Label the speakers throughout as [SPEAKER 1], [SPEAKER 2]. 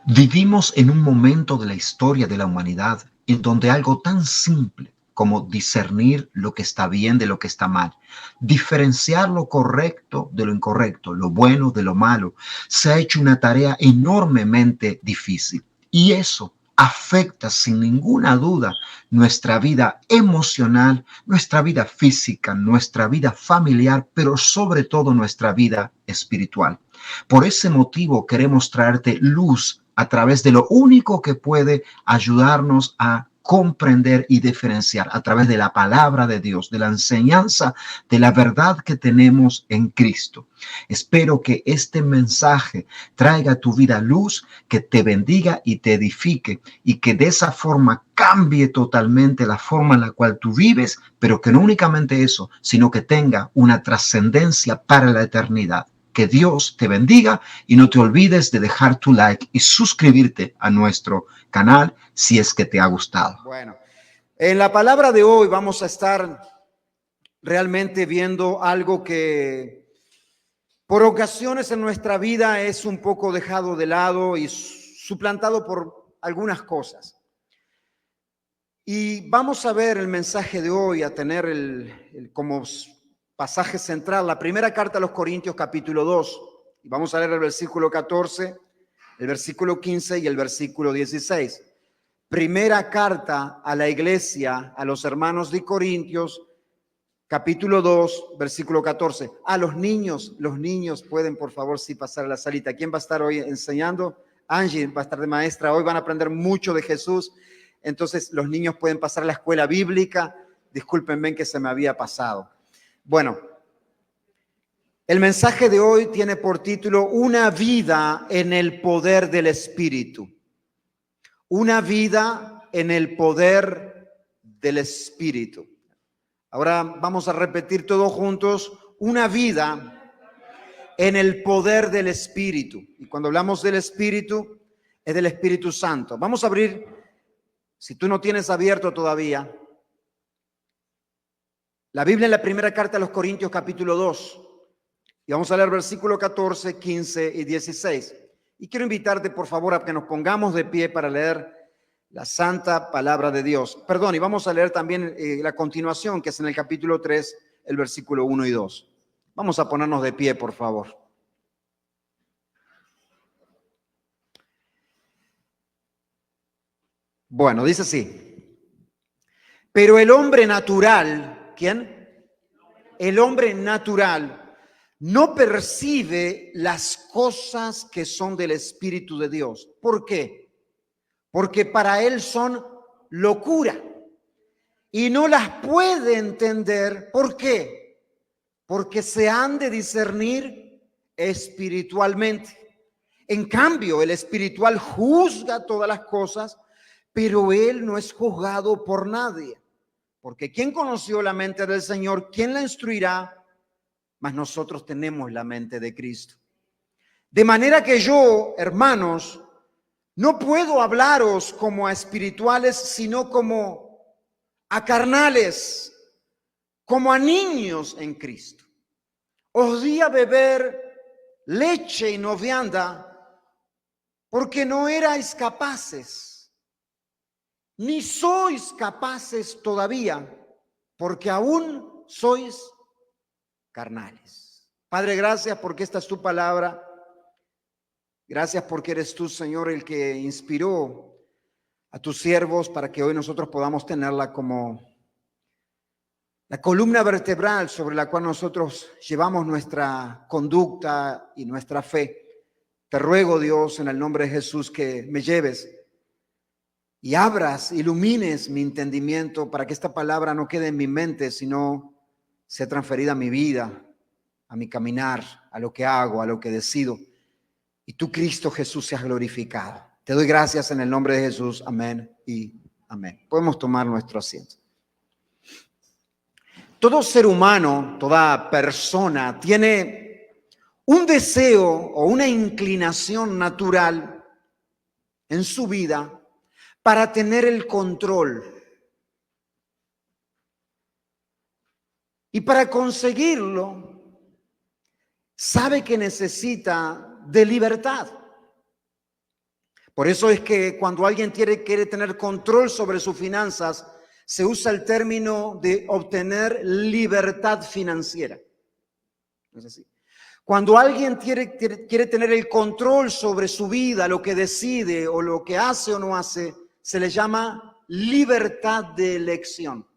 [SPEAKER 1] Vivimos en un momento de la historia de la humanidad en donde algo tan simple como discernir lo que está bien de lo que está mal, diferenciar lo correcto de lo incorrecto, lo bueno de lo malo, se ha hecho una tarea enormemente difícil. Y eso afecta sin ninguna duda nuestra vida emocional, nuestra vida física, nuestra vida familiar, pero sobre todo nuestra vida espiritual. Por ese motivo queremos traerte luz a través de lo único que puede ayudarnos a comprender y diferenciar a través de la palabra de Dios, de la enseñanza, de la verdad que tenemos en Cristo. Espero que este mensaje traiga a tu vida luz, que te bendiga y te edifique y que de esa forma cambie totalmente la forma en la cual tú vives, pero que no únicamente eso, sino que tenga una trascendencia para la eternidad. Que Dios te bendiga y no te olvides de dejar tu like y suscribirte a nuestro canal si es que te ha gustado.
[SPEAKER 2] Bueno, en la palabra de hoy vamos a estar realmente viendo algo que por ocasiones en nuestra vida es un poco dejado de lado y suplantado por algunas cosas. Y vamos a ver el mensaje de hoy, a tener como pasaje central la primera carta a los Corintios capítulo 2. Y vamos a leer el versículo 14, el versículo 15 y el versículo 16. Primera carta a la iglesia, a los hermanos de Corintios, capítulo 2, versículo 14. A los niños pueden por favor sí pasar a la salita. ¿Quién va a estar hoy enseñando? Angie va a estar de maestra. Hoy van a aprender mucho de Jesús. Entonces los niños pueden pasar a la escuela bíblica. Discúlpenme que se me había pasado. Bueno, el mensaje de hoy tiene por título Una vida en el poder del Espíritu. Una vida en el poder del Espíritu. Ahora vamos a repetir todos juntos, una vida en el poder del Espíritu. Y cuando hablamos del Espíritu, es del Espíritu Santo. Vamos a abrir, si tú no tienes abierto todavía, la Biblia en la primera carta a los Corintios capítulo 2. Y vamos a leer versículo 14, 15 y 16. Y quiero invitarte por favor a que nos pongamos de pie para leer la santa palabra de Dios. Perdón, y vamos a leer también la continuación, que es en el capítulo 3, el versículo 1 y 2. Vamos a ponernos de pie, por favor. Bueno, dice así. Pero el hombre natural, ¿quién? El hombre natural no percibe las cosas que son del Espíritu de Dios. ¿Por qué? Porque para él son locura y no las puede entender. ¿Por qué? Porque se han de discernir espiritualmente. En cambio, el espiritual juzga todas las cosas, pero él no es juzgado por nadie. Porque ¿quién conoció la mente del Señor? ¿Quién la instruirá? Mas nosotros tenemos la mente de Cristo. De manera que yo, hermanos, no puedo hablaros como a espirituales, sino como a carnales, como a niños en Cristo. Os di a beber leche y no vianda, porque no erais capaces, ni sois capaces todavía, porque aún sois carnales. Padre, gracias porque esta es tu palabra. Gracias porque eres tú, Señor, el que inspiró a tus siervos para que hoy nosotros podamos tenerla como la columna vertebral sobre la cual nosotros llevamos nuestra conducta y nuestra fe. Te ruego, Dios, en el nombre de Jesús, que me lleves y abras, ilumines mi entendimiento para que esta palabra no quede en mi mente, sino sea transferida a mi vida, a mi caminar, a lo que hago, a lo que decido. Y tú, Cristo Jesús, seas glorificado. Te doy gracias en el nombre de Jesús. Amén y amén. Podemos tomar nuestro asiento. Todo ser humano, toda persona tiene un deseo o una inclinación natural en su vida para tener el control. Y para conseguirlo, sabe que necesita de libertad. Por eso es que cuando alguien quiere tener control sobre sus finanzas, se usa el término de obtener libertad financiera. ¿No es así? Cuando alguien quiere tener el control sobre su vida, lo que decide o lo que hace o no hace, se le llama libertad de elección.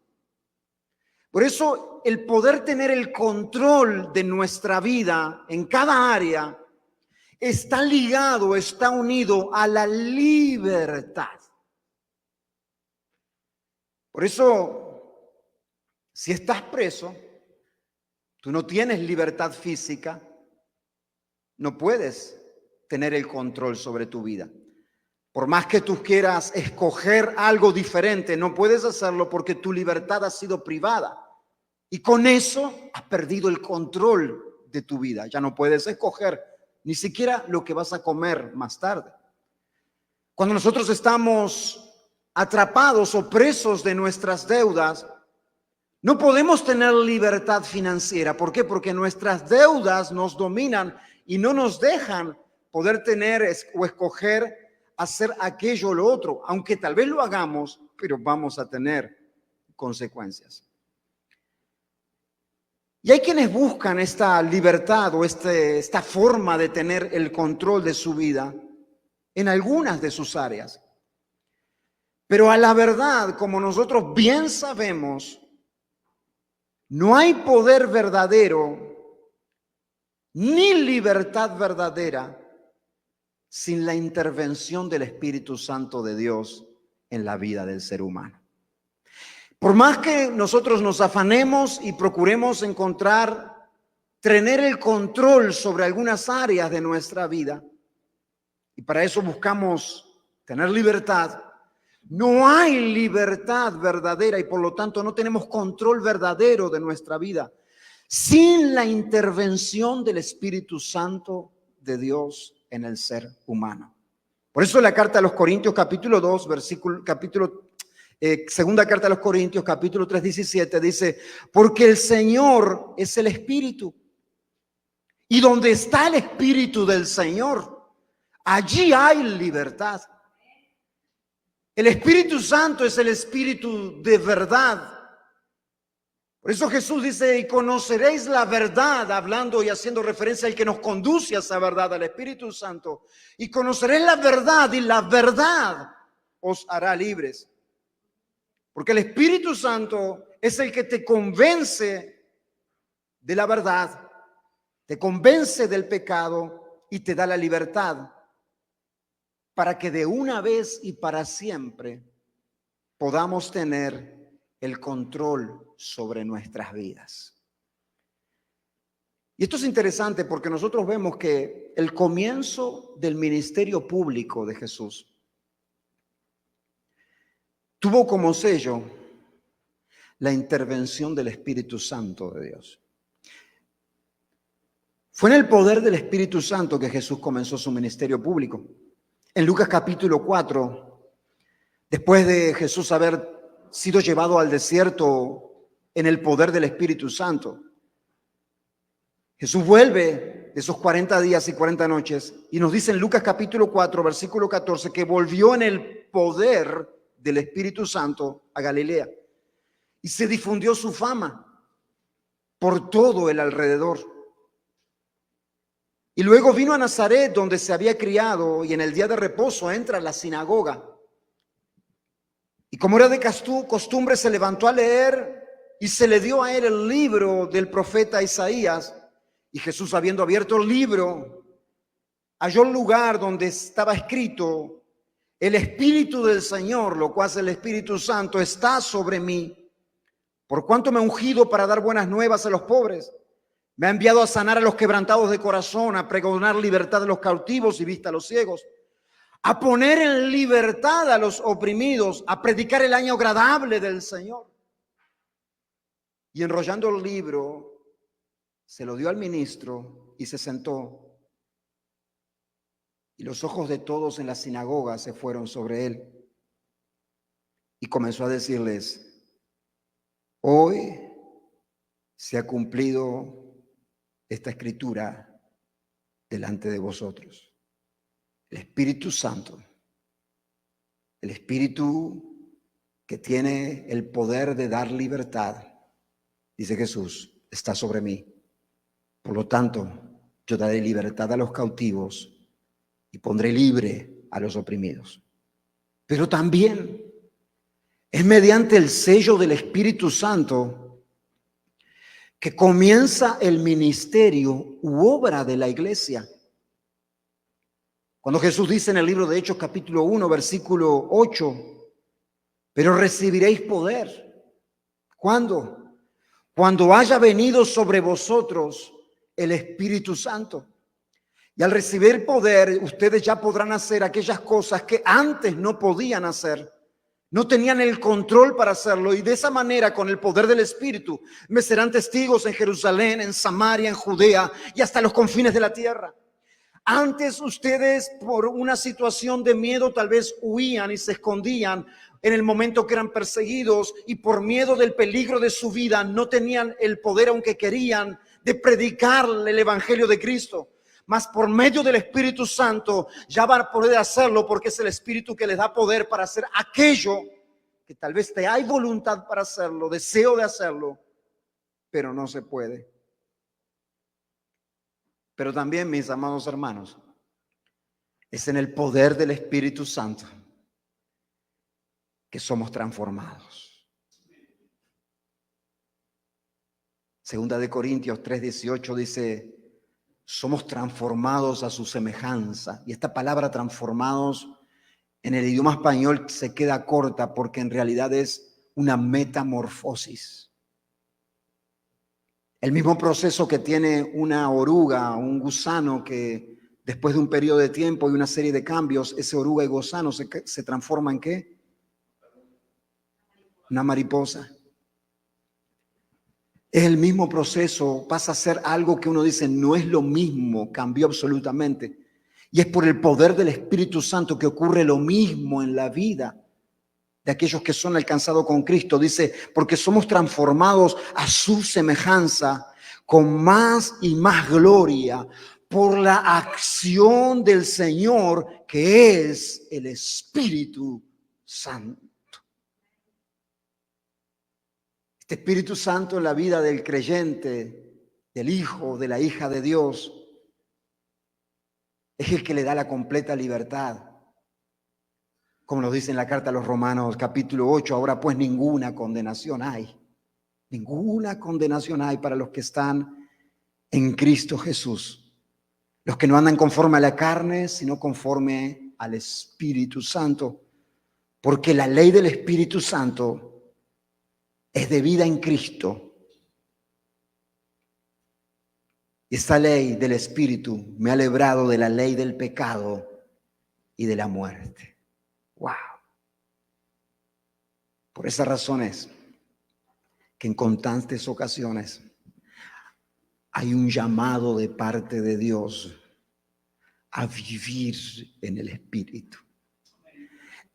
[SPEAKER 2] Por eso el poder tener el control de nuestra vida en cada área está ligado, está unido a la libertad. Por eso, si estás preso, tú no tienes libertad física, no puedes tener el control sobre tu vida. Por más que tú quieras escoger algo diferente, no puedes hacerlo porque tu libertad ha sido privada. Y con eso has perdido el control de tu vida. Ya no puedes escoger ni siquiera lo que vas a comer más tarde. Cuando nosotros estamos atrapados o presos de nuestras deudas, no podemos tener libertad financiera. ¿Por qué? Porque nuestras deudas nos dominan y no nos dejan poder tener o escoger hacer aquello o lo otro. Aunque tal vez lo hagamos, pero vamos a tener consecuencias. Y hay quienes buscan esta libertad o esta forma de tener el control de su vida en algunas de sus áreas. Pero a la verdad, como nosotros bien sabemos, no hay poder verdadero ni libertad verdadera sin la intervención del Espíritu Santo de Dios en la vida del ser humano. Por más que nosotros nos afanemos y procuremos tener el control sobre algunas áreas de nuestra vida, y para eso buscamos tener libertad, no hay libertad verdadera y por lo tanto no tenemos control verdadero de nuestra vida sin la intervención del Espíritu Santo de Dios en el ser humano. Por eso la carta a los Corintios capítulo 2, segunda carta a los Corintios capítulo 3, 17 dice, porque el Señor es el Espíritu y donde está el Espíritu del Señor, allí hay libertad. El Espíritu Santo es el Espíritu de verdad. Por eso Jesús dice, y conoceréis la verdad, hablando y haciendo referencia al que nos conduce a esa verdad, al Espíritu Santo. Y conoceréis la verdad y la verdad os hará libres. Porque el Espíritu Santo es el que te convence de la verdad, te convence del pecado y te da la libertad para que de una vez y para siempre podamos tener el control sobre nuestras vidas. Y esto es interesante porque nosotros vemos que el comienzo del ministerio público de Jesús tuvo como sello la intervención del Espíritu Santo de Dios. Fue en el poder del Espíritu Santo que Jesús comenzó su ministerio público. En Lucas capítulo 4, después de Jesús haber sido llevado al desierto en el poder del Espíritu Santo, Jesús vuelve de esos 40 días y 40 noches y nos dice en Lucas capítulo 4, versículo 14, que volvió en el poder del Espíritu Santo a Galilea y se difundió su fama por todo el alrededor. Y luego vino a Nazaret, donde se había criado, y en el día de reposo entra a la sinagoga. Y como era de costumbre, se levantó a leer y se le dio a él el libro del profeta Isaías. Y Jesús, habiendo abierto el libro, halló el lugar donde estaba escrito, el Espíritu del Señor, lo cual es el Espíritu Santo, está sobre mí, por cuanto me ha ungido para dar buenas nuevas a los pobres. Me ha enviado a sanar a los quebrantados de corazón, a pregonar libertad a los cautivos y vista a los ciegos, a poner en libertad a los oprimidos, a predicar el año agradable del Señor. Y enrollando el libro, se lo dio al ministro y se sentó. Y los ojos de todos en la sinagoga se fueron sobre él. Y comenzó a decirles, hoy se ha cumplido esta escritura delante de vosotros. El Espíritu Santo El Espíritu que tiene el poder de dar libertad, dice Jesús, está sobre mí. Por lo tanto, yo daré libertad a los cautivos y pondré libre a los oprimidos. Pero también es mediante el sello del Espíritu Santo que comienza el ministerio u obra de la iglesia. Cuando Jesús dice en el libro de Hechos capítulo 1, versículo 8, pero recibiréis poder. ¿Cuándo? Cuando haya venido sobre vosotros el Espíritu Santo. Y al recibir poder, ustedes ya podrán hacer aquellas cosas que antes no podían hacer. No tenían el control para hacerlo, y de esa manera, con el poder del Espíritu, me serán testigos en Jerusalén, en Samaria, en Judea y hasta los confines de la tierra. Antes ustedes, por una situación de miedo, tal vez huían y se escondían en el momento que eran perseguidos, y por miedo del peligro de su vida no tenían el poder, aunque querían, de predicar el evangelio de Cristo. Mas por medio del Espíritu Santo ya van a poder hacerlo, porque es el Espíritu que les da poder para hacer aquello que tal vez te hay voluntad para hacerlo, deseo de hacerlo, pero no se puede. Pero también, mis amados hermanos, es en el poder del Espíritu Santo que somos transformados. Segunda de Corintios 3:18 dice: somos transformados a su semejanza. Y esta palabra transformados en el idioma español se queda corta, porque en realidad es una metamorfosis. El mismo proceso que tiene una oruga, un gusano, que después de un periodo de tiempo y una serie de cambios, ese oruga y gusano se transforma ¿en qué? Una mariposa. Es el mismo proceso, pasa a ser algo que uno dice no es lo mismo, cambió absolutamente. Y es por el poder del Espíritu Santo que ocurre lo mismo en la vida de aquellos que son alcanzados con Cristo. Dice, porque somos transformados a su semejanza con más y más gloria por la acción del Señor, que es el Espíritu Santo. Este Espíritu Santo en la vida del creyente, del hijo, de la hija de Dios, es el que le da la completa libertad. Como nos dice en la carta a los Romanos capítulo 8, ahora pues ninguna condenación hay. Ninguna condenación hay para los que están en Cristo Jesús. Los que no andan conforme a la carne, sino conforme al Espíritu Santo. Porque la ley del Espíritu Santo es de vida en Cristo. Y esta ley del Espíritu me ha librado de la ley del pecado y de la muerte. ¡Wow! Por esa razón es que en constantes ocasiones hay un llamado de parte de Dios a vivir en el Espíritu.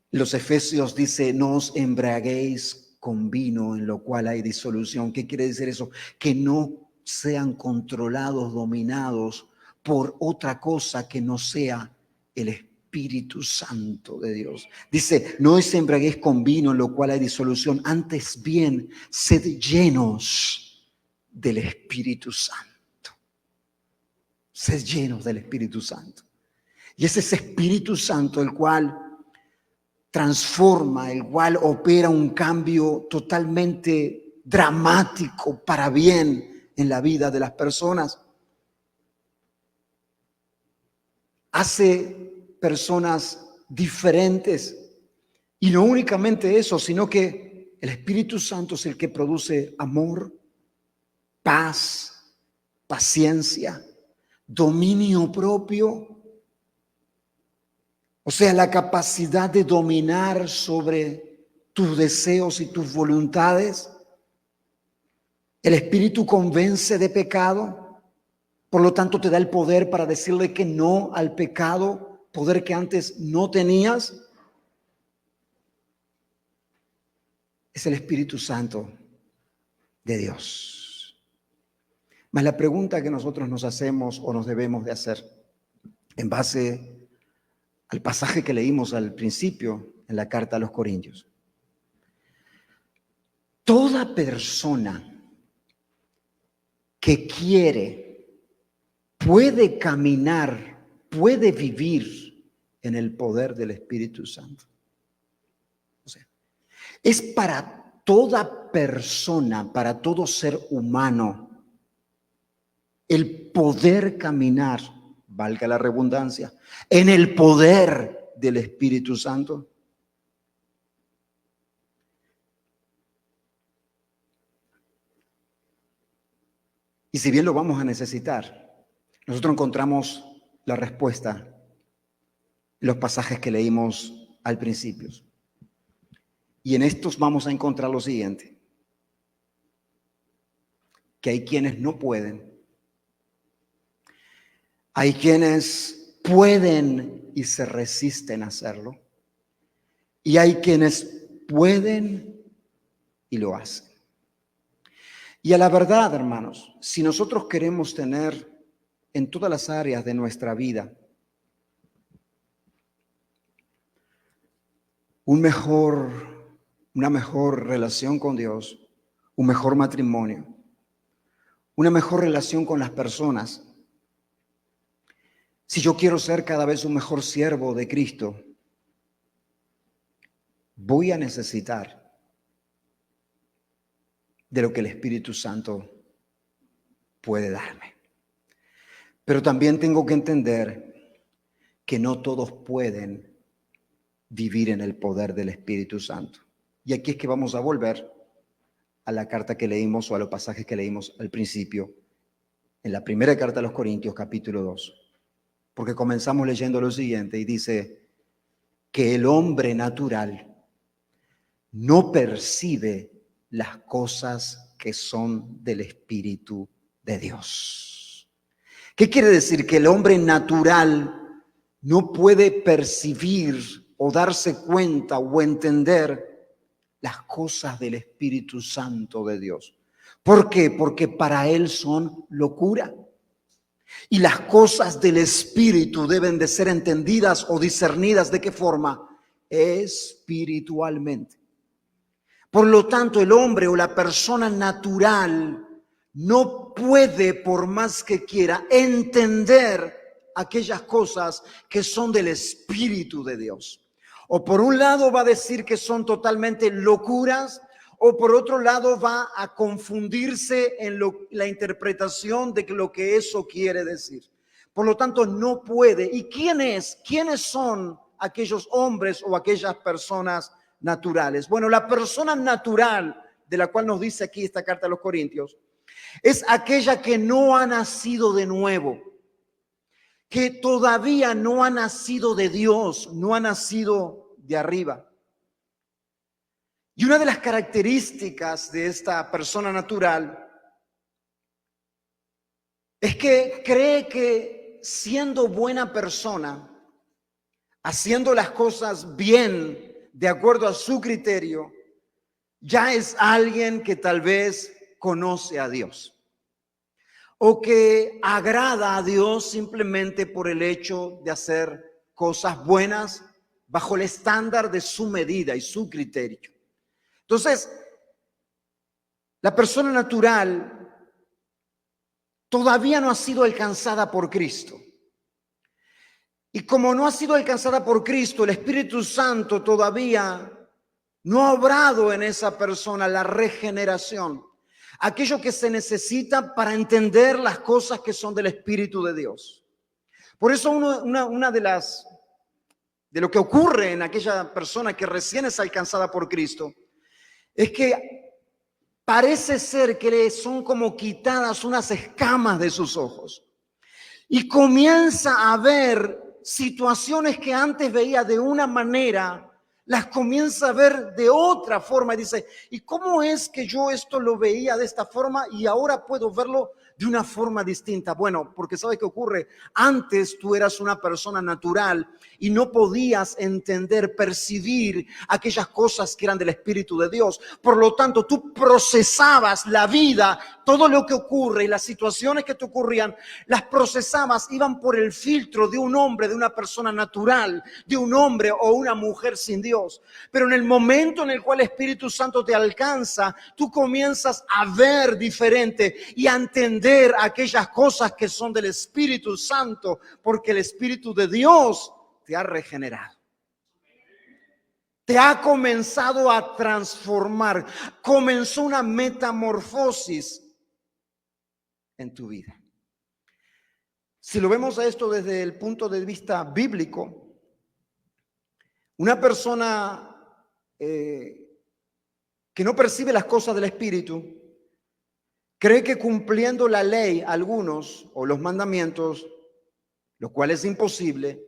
[SPEAKER 2] Los Efesios dice, no os embriaguéis con vino en lo cual hay disolución. ¿Qué quiere decir eso? Que no sean controlados, dominados por otra cosa que no sea el Espíritu Santo de Dios. Dice, no os embriaguéis con vino en lo cual hay disolución, antes bien, sed llenos del Espíritu Santo. Sed llenos del Espíritu Santo. Y es ese Espíritu Santo el cual transforma, el cual opera un cambio totalmente dramático para bien en la vida de las personas. Hace personas diferentes. Y no únicamente eso, sino que el Espíritu Santo es el que produce amor, paz, paciencia, dominio propio. O sea, la capacidad de dominar sobre tus deseos y tus voluntades. El Espíritu convence de pecado, por lo tanto te da el poder para decirle que no al pecado, poder que antes no tenías. Es el Espíritu Santo de Dios. Mas la pregunta que nosotros nos hacemos o nos debemos de hacer en base al pasaje que leímos al principio, en la carta a los Corintios. Toda persona que quiere, puede caminar, puede vivir en el poder del Espíritu Santo. O sea, es para toda persona, para todo ser humano, el poder caminar, valga la redundancia, en el poder del Espíritu Santo. Y si bien lo vamos a necesitar, nosotros encontramos la respuesta en los pasajes que leímos al principio. Y en estos vamos a encontrar lo siguiente: que hay quienes no pueden, hay quienes pueden y se resisten a hacerlo, y hay quienes pueden y lo hacen. Y a la verdad, hermanos, si nosotros queremos tener en todas las áreas de nuestra vida una mejor relación con Dios, un mejor matrimonio, una mejor relación con las personas, si yo quiero ser cada vez un mejor siervo de Cristo, voy a necesitar de lo que el Espíritu Santo puede darme. Pero también tengo que entender que no todos pueden vivir en el poder del Espíritu Santo. Y aquí es que vamos a volver a la carta que leímos o a los pasajes que leímos al principio, en la primera carta a los Corintios, capítulo 2. Porque comenzamos leyendo lo siguiente y dice que el hombre natural no percibe las cosas que son del Espíritu de Dios. ¿Qué quiere decir? Que el hombre natural no puede percibir o darse cuenta o entender las cosas del Espíritu Santo de Dios. ¿Por qué? Porque para él son locura. Y las cosas del Espíritu deben de ser entendidas o discernidas. ¿De qué forma? Espiritualmente. Por lo tanto, el hombre o la persona natural no puede, por más que quiera, entender aquellas cosas que son del Espíritu de Dios. O por un lado va a decir que son totalmente locuras, o por otro lado va a confundirse en la interpretación de lo que eso quiere decir. Por lo tanto, no puede. ¿Y quiénes son aquellos hombres o aquellas personas naturales? Bueno, la persona natural de la cual nos dice aquí esta carta a los Corintios es aquella que no ha nacido de nuevo, que todavía no ha nacido de Dios, no ha nacido de arriba. Y una de las características de esta persona natural es que cree que siendo buena persona, haciendo las cosas bien, de acuerdo a su criterio, ya es alguien que tal vez conoce a Dios o que agrada a Dios simplemente por el hecho de hacer cosas buenas bajo el estándar de su medida y su criterio. Entonces, la persona natural todavía no ha sido alcanzada por Cristo. Y como no ha sido alcanzada por Cristo, el Espíritu Santo todavía no ha obrado en esa persona la regeneración, aquello que se necesita para entender las cosas que son del Espíritu de Dios. Por eso una de lo que ocurre en aquella persona que recién es alcanzada por Cristo es que parece ser que le son como quitadas unas escamas de sus ojos y comienza a ver situaciones que antes veía de una manera, las comienza a ver de otra forma y dice, ¿y cómo es que yo esto lo veía de esta forma y ahora puedo verlo de una forma distinta? Bueno, porque ¿sabes qué ocurre? Antes tú eras una persona natural y no podías entender, percibir aquellas cosas que eran del Espíritu de Dios. Por lo tanto, tú procesabas la vida todo lo que ocurre y las situaciones que te ocurrían, las procesabas, iban por el filtro de un hombre, de una persona natural, de un hombre o una mujer sin Dios. Pero en el momento en el cual el Espíritu Santo te alcanza, tú comienzas a ver diferente y a entender aquellas cosas que son del Espíritu Santo, porque el Espíritu de Dios te ha regenerado. Te ha comenzado a transformar. Comenzó una metamorfosis en tu vida. Si lo vemos a esto desde el punto de vista bíblico, una persona que no percibe las cosas del Espíritu, cree que cumpliendo la ley, algunos, o los mandamientos, lo cual es imposible,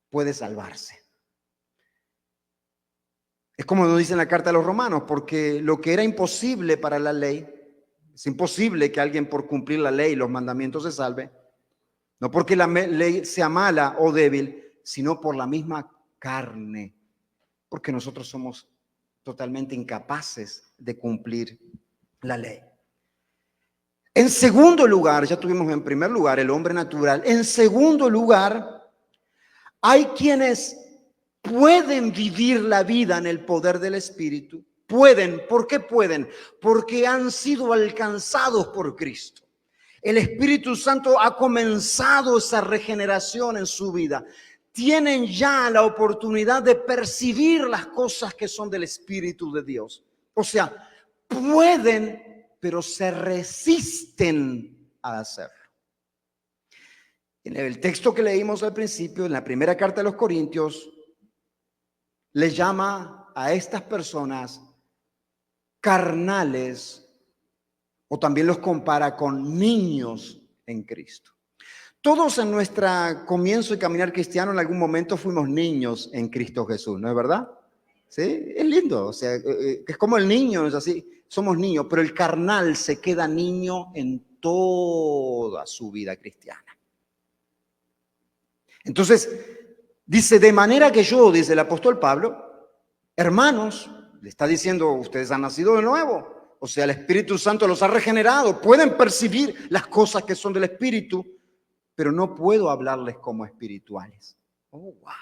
[SPEAKER 2] puede salvarse. Es como nos dice en la carta a los Romanos, porque lo que era imposible para la ley, es imposible que alguien por cumplir la ley, los mandamientos se salve, no porque la ley sea mala o débil, sino por la misma carne, porque nosotros somos totalmente incapaces de cumplir la ley. En segundo lugar, ya tuvimos en primer lugar el hombre natural. En segundo lugar, hay quienes pueden vivir la vida en el poder del Espíritu. Pueden. ¿Por qué pueden? Porque han sido alcanzados por Cristo. El Espíritu Santo ha comenzado esa regeneración en su vida. Tienen ya la oportunidad de percibir las cosas que son del Espíritu de Dios. O sea, pueden, pero se resisten a hacerlo. En el texto que leímos al principio, en la primera carta de los Corintios, le llama a estas personas carnales, o también los compara con niños en Cristo. Todos en nuestro comienzo de caminar cristiano en algún momento fuimos niños en Cristo Jesús, ¿no es verdad? ¿Sí? Es lindo, o sea, es como el niño, es así, somos niños, pero el carnal se queda niño en toda su vida cristiana. Entonces, dice, de manera que yo, dice el apóstol Pablo, hermanos, le está diciendo, ustedes han nacido de nuevo, o sea, el Espíritu Santo los ha regenerado, pueden percibir las cosas que son del Espíritu, pero no puedo hablarles como espirituales. Oh, wow.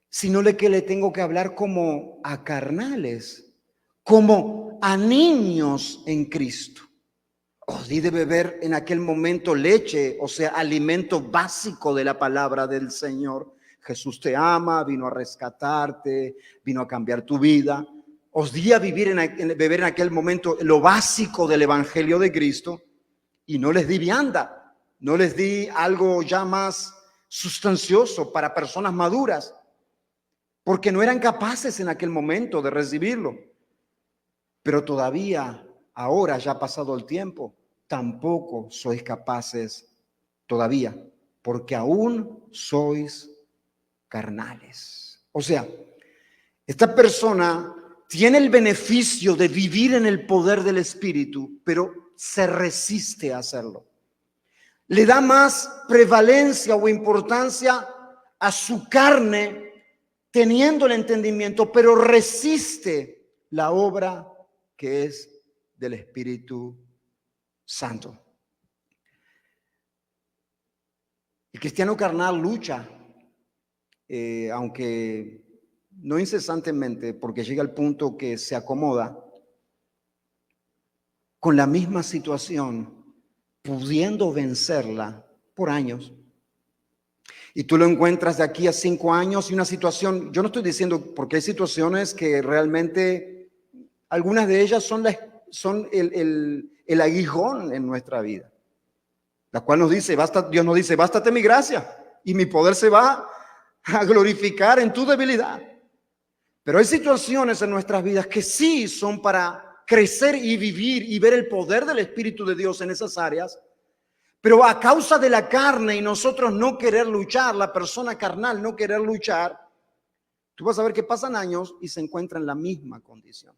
[SPEAKER 2] Sino que le tengo que hablar como a carnales, como a niños en Cristo. Os di de beber en aquel momento leche, o sea, alimento básico de la palabra del Señor. Jesús te ama, vino a rescatarte, vino a cambiar tu vida. Os di a beber en aquel momento lo básico del Evangelio de Cristo y no les di vianda, no les di algo ya más sustancioso para personas maduras, porque no eran capaces en aquel momento de recibirlo. Pero todavía, ahora ya ha pasado el tiempo, tampoco sois capaces todavía, porque aún sois carnales. O sea, esta persona tiene el beneficio de vivir en el poder del Espíritu, pero se resiste a hacerlo. Le da más prevalencia o importancia a su carne, teniendo el entendimiento, pero resiste la obra que es del Espíritu Santo. El cristiano carnal lucha, aunque no incesantemente, porque llega al punto que se acomoda con la misma situación, pudiendo vencerla por años. Y tú lo encuentras de aquí a 5 años y una situación, yo no estoy diciendo, porque hay situaciones que realmente, algunas de ellas son el aguijón en nuestra vida, la cual nos dice, Dios nos dice, bástate mi gracia y mi poder se va a glorificar en tu debilidad. Pero hay situaciones en nuestras vidas que sí son para crecer y vivir y ver el poder del Espíritu de Dios en esas áreas, pero a causa de la carne y nosotros no querer luchar, la persona carnal no querer luchar, tú vas a ver que pasan años y se encuentra en la misma condición.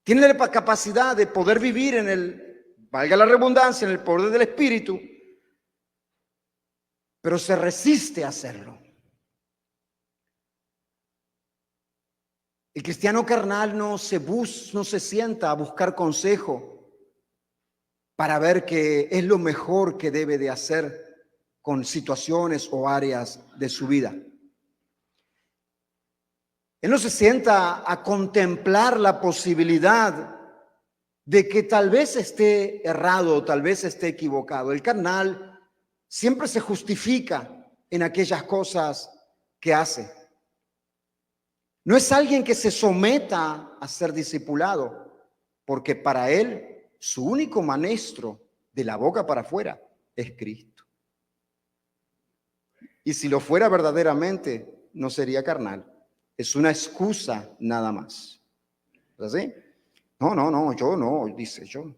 [SPEAKER 2] Tiene la capacidad de poder vivir en el, valga la redundancia, en el poder del Espíritu, pero se resiste a hacerlo. El cristiano carnal no se sienta a buscar consejo para ver qué es lo mejor que debe de hacer con situaciones o áreas de su vida. Él no se sienta a contemplar la posibilidad de que tal vez esté errado, tal vez esté equivocado. El carnal siempre se justifica en aquellas cosas que hace. No es alguien que se someta a ser discipulado, porque para él su único maestro de la boca para afuera es Cristo. Y si lo fuera verdaderamente, no sería carnal. Es una excusa nada más. ¿Es así? No, yo no, dice, yo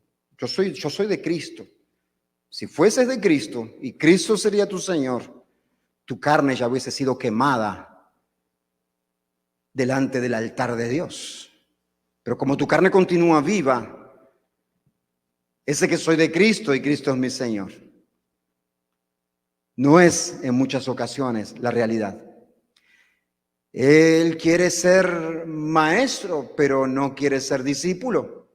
[SPEAKER 2] soy de Cristo. Si fueses de Cristo y Cristo sería tu Señor, tu carne ya hubiese sido quemada delante del altar de Dios. Pero como tu carne continúa viva, ese que soy de Cristo y Cristo es mi Señor, no es en muchas ocasiones la realidad. Él quiere ser maestro, pero no quiere ser discípulo.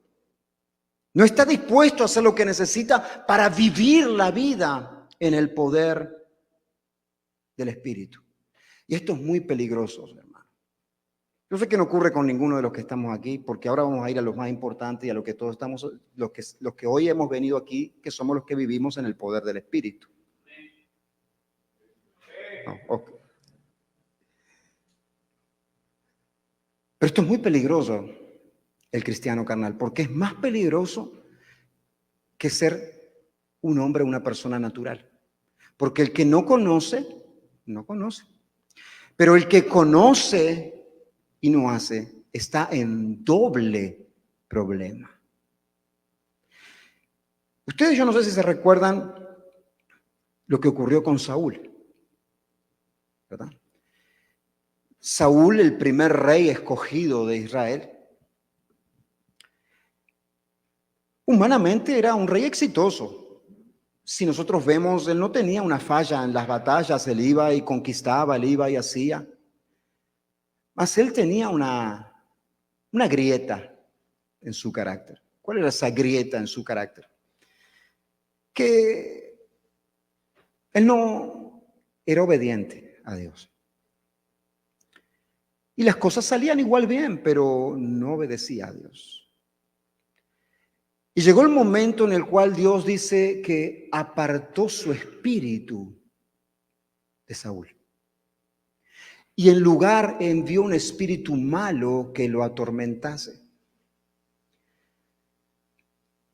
[SPEAKER 2] No está dispuesto a hacer lo que necesita para vivir la vida en el poder del Espíritu. Y esto es muy peligroso, hermano. Yo sé que no ocurre con ninguno de los que estamos aquí, porque ahora vamos a ir a lo más importante y a lo que todos estamos, los que hoy hemos venido aquí, que somos los que vivimos en el poder del Espíritu. Okay. Pero esto es muy peligroso, el cristiano carnal, porque es más peligroso que ser un hombre o una persona natural. Porque el que no conoce, no conoce. Pero el que conoce y no hace, está en doble problema. Ustedes, yo no sé si se recuerdan lo que ocurrió con Saúl, ¿verdad? Saúl, el primer rey escogido de Israel, humanamente era un rey exitoso. Si nosotros vemos, él no tenía una falla en las batallas, él iba y conquistaba, él iba y hacía. Mas él tenía una grieta en su carácter. ¿Cuál era esa grieta en su carácter? Que él no era obediente a Dios. Y las cosas salían igual bien, pero no obedecía a Dios. Y llegó el momento en el cual Dios dice que apartó su espíritu de Saúl. Y en lugar envió un espíritu malo que lo atormentase.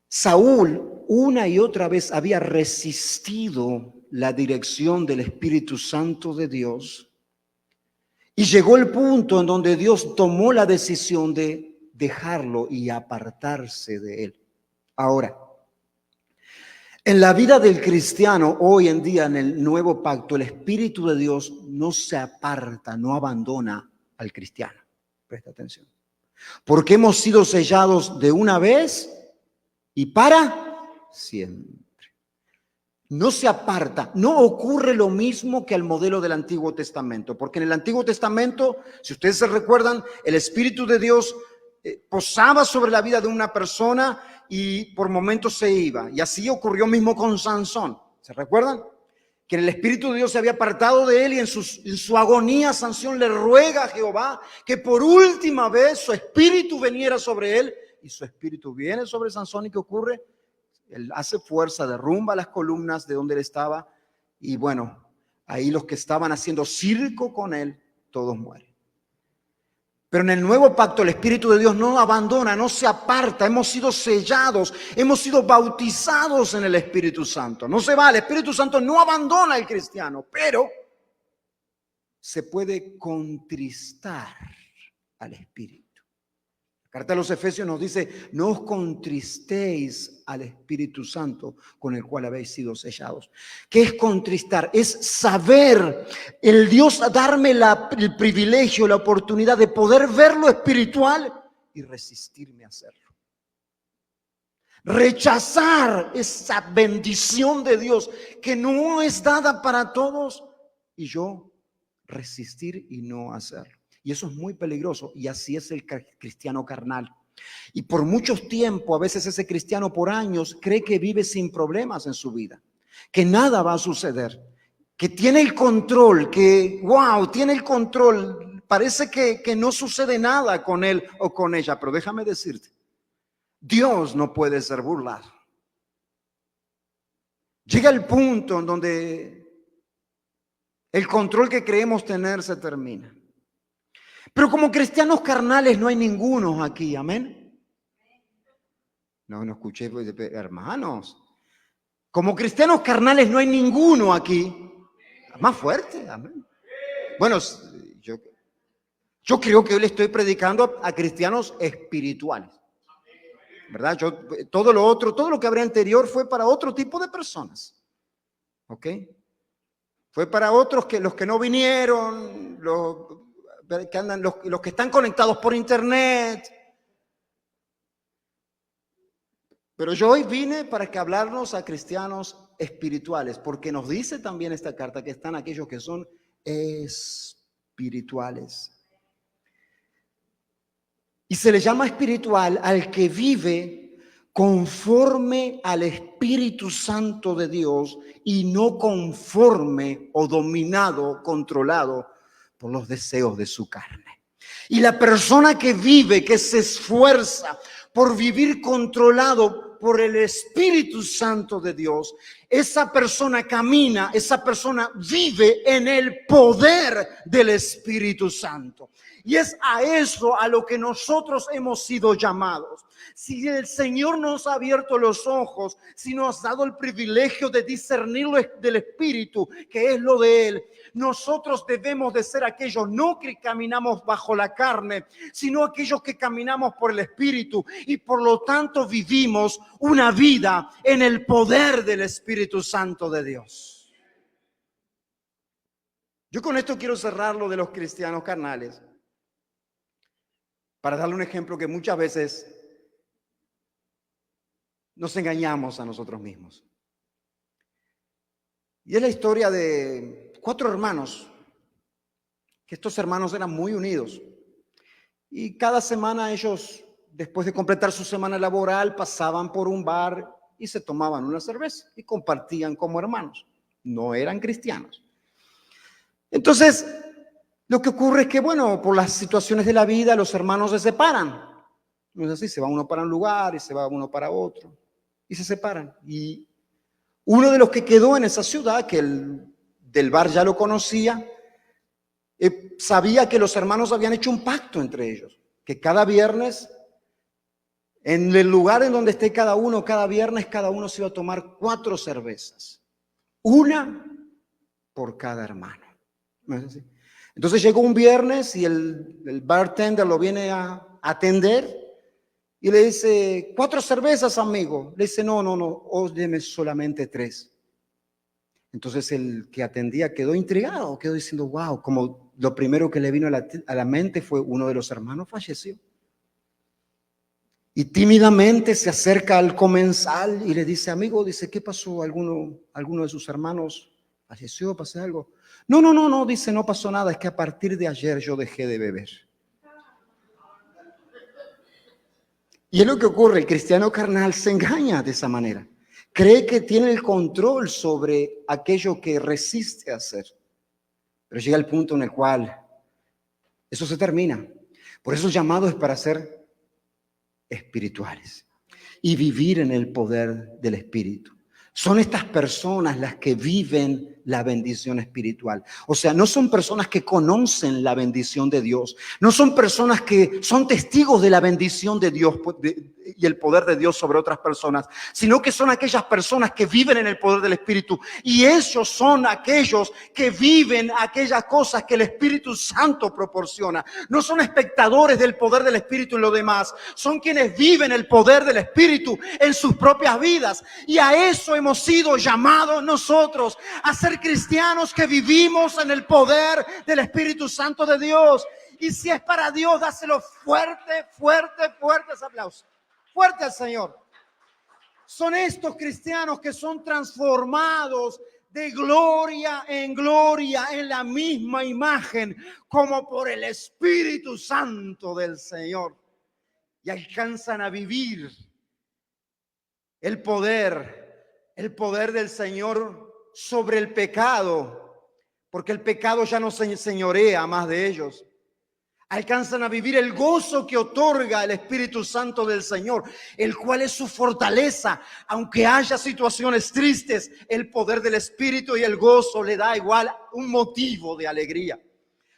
[SPEAKER 2] Saúl una y otra vez había resistido la dirección del Espíritu Santo de Dios. Y llegó el punto en donde Dios tomó la decisión de dejarlo y apartarse de él. Ahora, en la vida del cristiano, hoy en día en el nuevo pacto, el Espíritu de Dios no se aparta, no abandona al cristiano. Presta atención. Porque hemos sido sellados de una vez y para siempre. No se aparta, no ocurre lo mismo que al modelo del Antiguo Testamento, porque en el Antiguo Testamento, si ustedes se recuerdan, el Espíritu de Dios posaba sobre la vida de una persona y por momentos se iba. Y así ocurrió mismo con Sansón. ¿Se recuerdan? Que el Espíritu de Dios se había apartado de él y en su agonía Sansón le ruega a Jehová que por última vez su espíritu viniera sobre él. Y su espíritu viene sobre Sansón. ¿Y qué ocurre? Él hace fuerza, derrumba las columnas de donde él estaba. Y bueno, ahí los que estaban haciendo circo con él, todos mueren. Pero en el nuevo pacto el Espíritu de Dios no abandona, no se aparta. Hemos sido sellados, hemos sido bautizados en el Espíritu Santo. No se va, el Espíritu Santo no abandona al cristiano, pero se puede contristar al Espíritu. La carta a los Efesios nos dice, no os contristéis al Espíritu Santo con el cual habéis sido sellados. ¿Qué es contristar? Es saber, el Dios darme el privilegio, la oportunidad de poder ver lo espiritual y resistirme a hacerlo. Rechazar esa bendición de Dios que no es dada para todos y yo resistir y no hacerlo. Y eso es muy peligroso. Y así es el cristiano carnal. Y por mucho tiempo, a veces ese cristiano por años cree que vive sin problemas en su vida, que nada va a suceder, que tiene el control, que wow, tiene el control. Parece que no sucede nada con él o con ella. Pero déjame decirte, Dios no puede ser burlado. Llega el punto en donde el control que creemos tener se termina. Pero como cristianos carnales no hay ninguno aquí, amén. No escuché, hermanos. Como cristianos carnales no hay ninguno aquí. Más fuerte, amén. Bueno, yo creo que hoy le estoy predicando a cristianos espirituales, ¿verdad? Todo lo que habrá anterior fue para otro tipo de personas, ¿ok? Fue para otros que los que no vinieron, los que están conectados por internet. Pero yo hoy vine para que hablarnos a cristianos espirituales, porque nos dice también esta carta que están aquellos que son espirituales. Y se le llama espiritual al que vive conforme al Espíritu Santo de Dios y no conforme o dominado, controlado por los deseos de su carne. Y la persona que vive, que se esfuerza por vivir controlado por el Espíritu Santo de Dios, esa persona camina, esa persona vive en el poder del Espíritu Santo. Y es a eso a lo que nosotros hemos sido llamados. Si el Señor nos ha abierto los ojos, si nos ha dado el privilegio de discernir del Espíritu, que es lo de Él, nosotros debemos de ser aquellos no que caminamos bajo la carne, sino aquellos que caminamos por el Espíritu y por lo tanto vivimos una vida en el poder del Espíritu Santo de Dios. Yo con esto quiero cerrar lo de los cristianos carnales, para darle un ejemplo que muchas veces nos engañamos a nosotros mismos. Y es la historia de 4 hermanos, que estos hermanos eran muy unidos. Y cada semana ellos, después de completar su semana laboral, pasaban por un bar y se tomaban una cerveza y compartían como hermanos. No eran cristianos. Entonces, lo que ocurre es que, bueno, por las situaciones de la vida, los hermanos se separan. No es así, se va uno para un lugar y se va uno para otro. Y se separan. Y uno de los que quedó en esa ciudad, que el del bar ya lo conocía, sabía que los hermanos habían hecho un pacto entre ellos. Que cada viernes, en el lugar en donde esté cada uno, cada viernes cada uno se iba a tomar 4 cervezas. Una por cada hermano. ¿No es así? Entonces llegó un viernes y el bartender lo viene a atender y le dice, 4 cervezas, amigo. Le dice, no, óyeme solamente 3. Entonces el que atendía quedó intrigado, quedó diciendo, wow, como lo primero que le vino a la mente fue uno de los hermanos falleció. Y tímidamente se acerca al comensal y le dice, amigo, dice, ¿qué pasó? ¿Alguno de sus hermanos falleció? ¿Pasó algo? No, dice, no pasó nada, es que a partir de ayer yo dejé de beber. Y es lo que ocurre, el cristiano carnal se engaña de esa manera. Cree que tiene el control sobre aquello que resiste a hacer. Pero llega el punto en el cual eso se termina. Por eso el llamado es para ser espirituales y vivir en el poder del Espíritu. Son estas personas las que viven la bendición espiritual. O sea, no son personas que conocen la bendición de Dios. No son personas que son testigos de la bendición de Dios y el poder de Dios sobre otras personas, sino que son aquellas personas que viven en el poder del Espíritu. Y ellos son aquellos que viven aquellas cosas que el Espíritu Santo proporciona. No son espectadores del poder del Espíritu en lo demás. Son quienes viven el poder del Espíritu en sus propias vidas. Y a eso hemos sido llamados nosotros, a ser cristianos que vivimos en el poder del Espíritu Santo de Dios. Y si es para Dios, dáselo fuerte ese aplauso. Fuerte al Señor. Son estos cristianos que son transformados de gloria en gloria en la misma imagen, como por el Espíritu Santo del Señor. Y alcanzan a vivir el poder del Señor sobre el pecado, porque el pecado ya no se señorea más de ellos. Alcanzan a vivir el gozo que otorga el Espíritu Santo del Señor, el cual es su fortaleza. Aunque haya situaciones tristes, el poder del Espíritu y el gozo le da igual un motivo de alegría.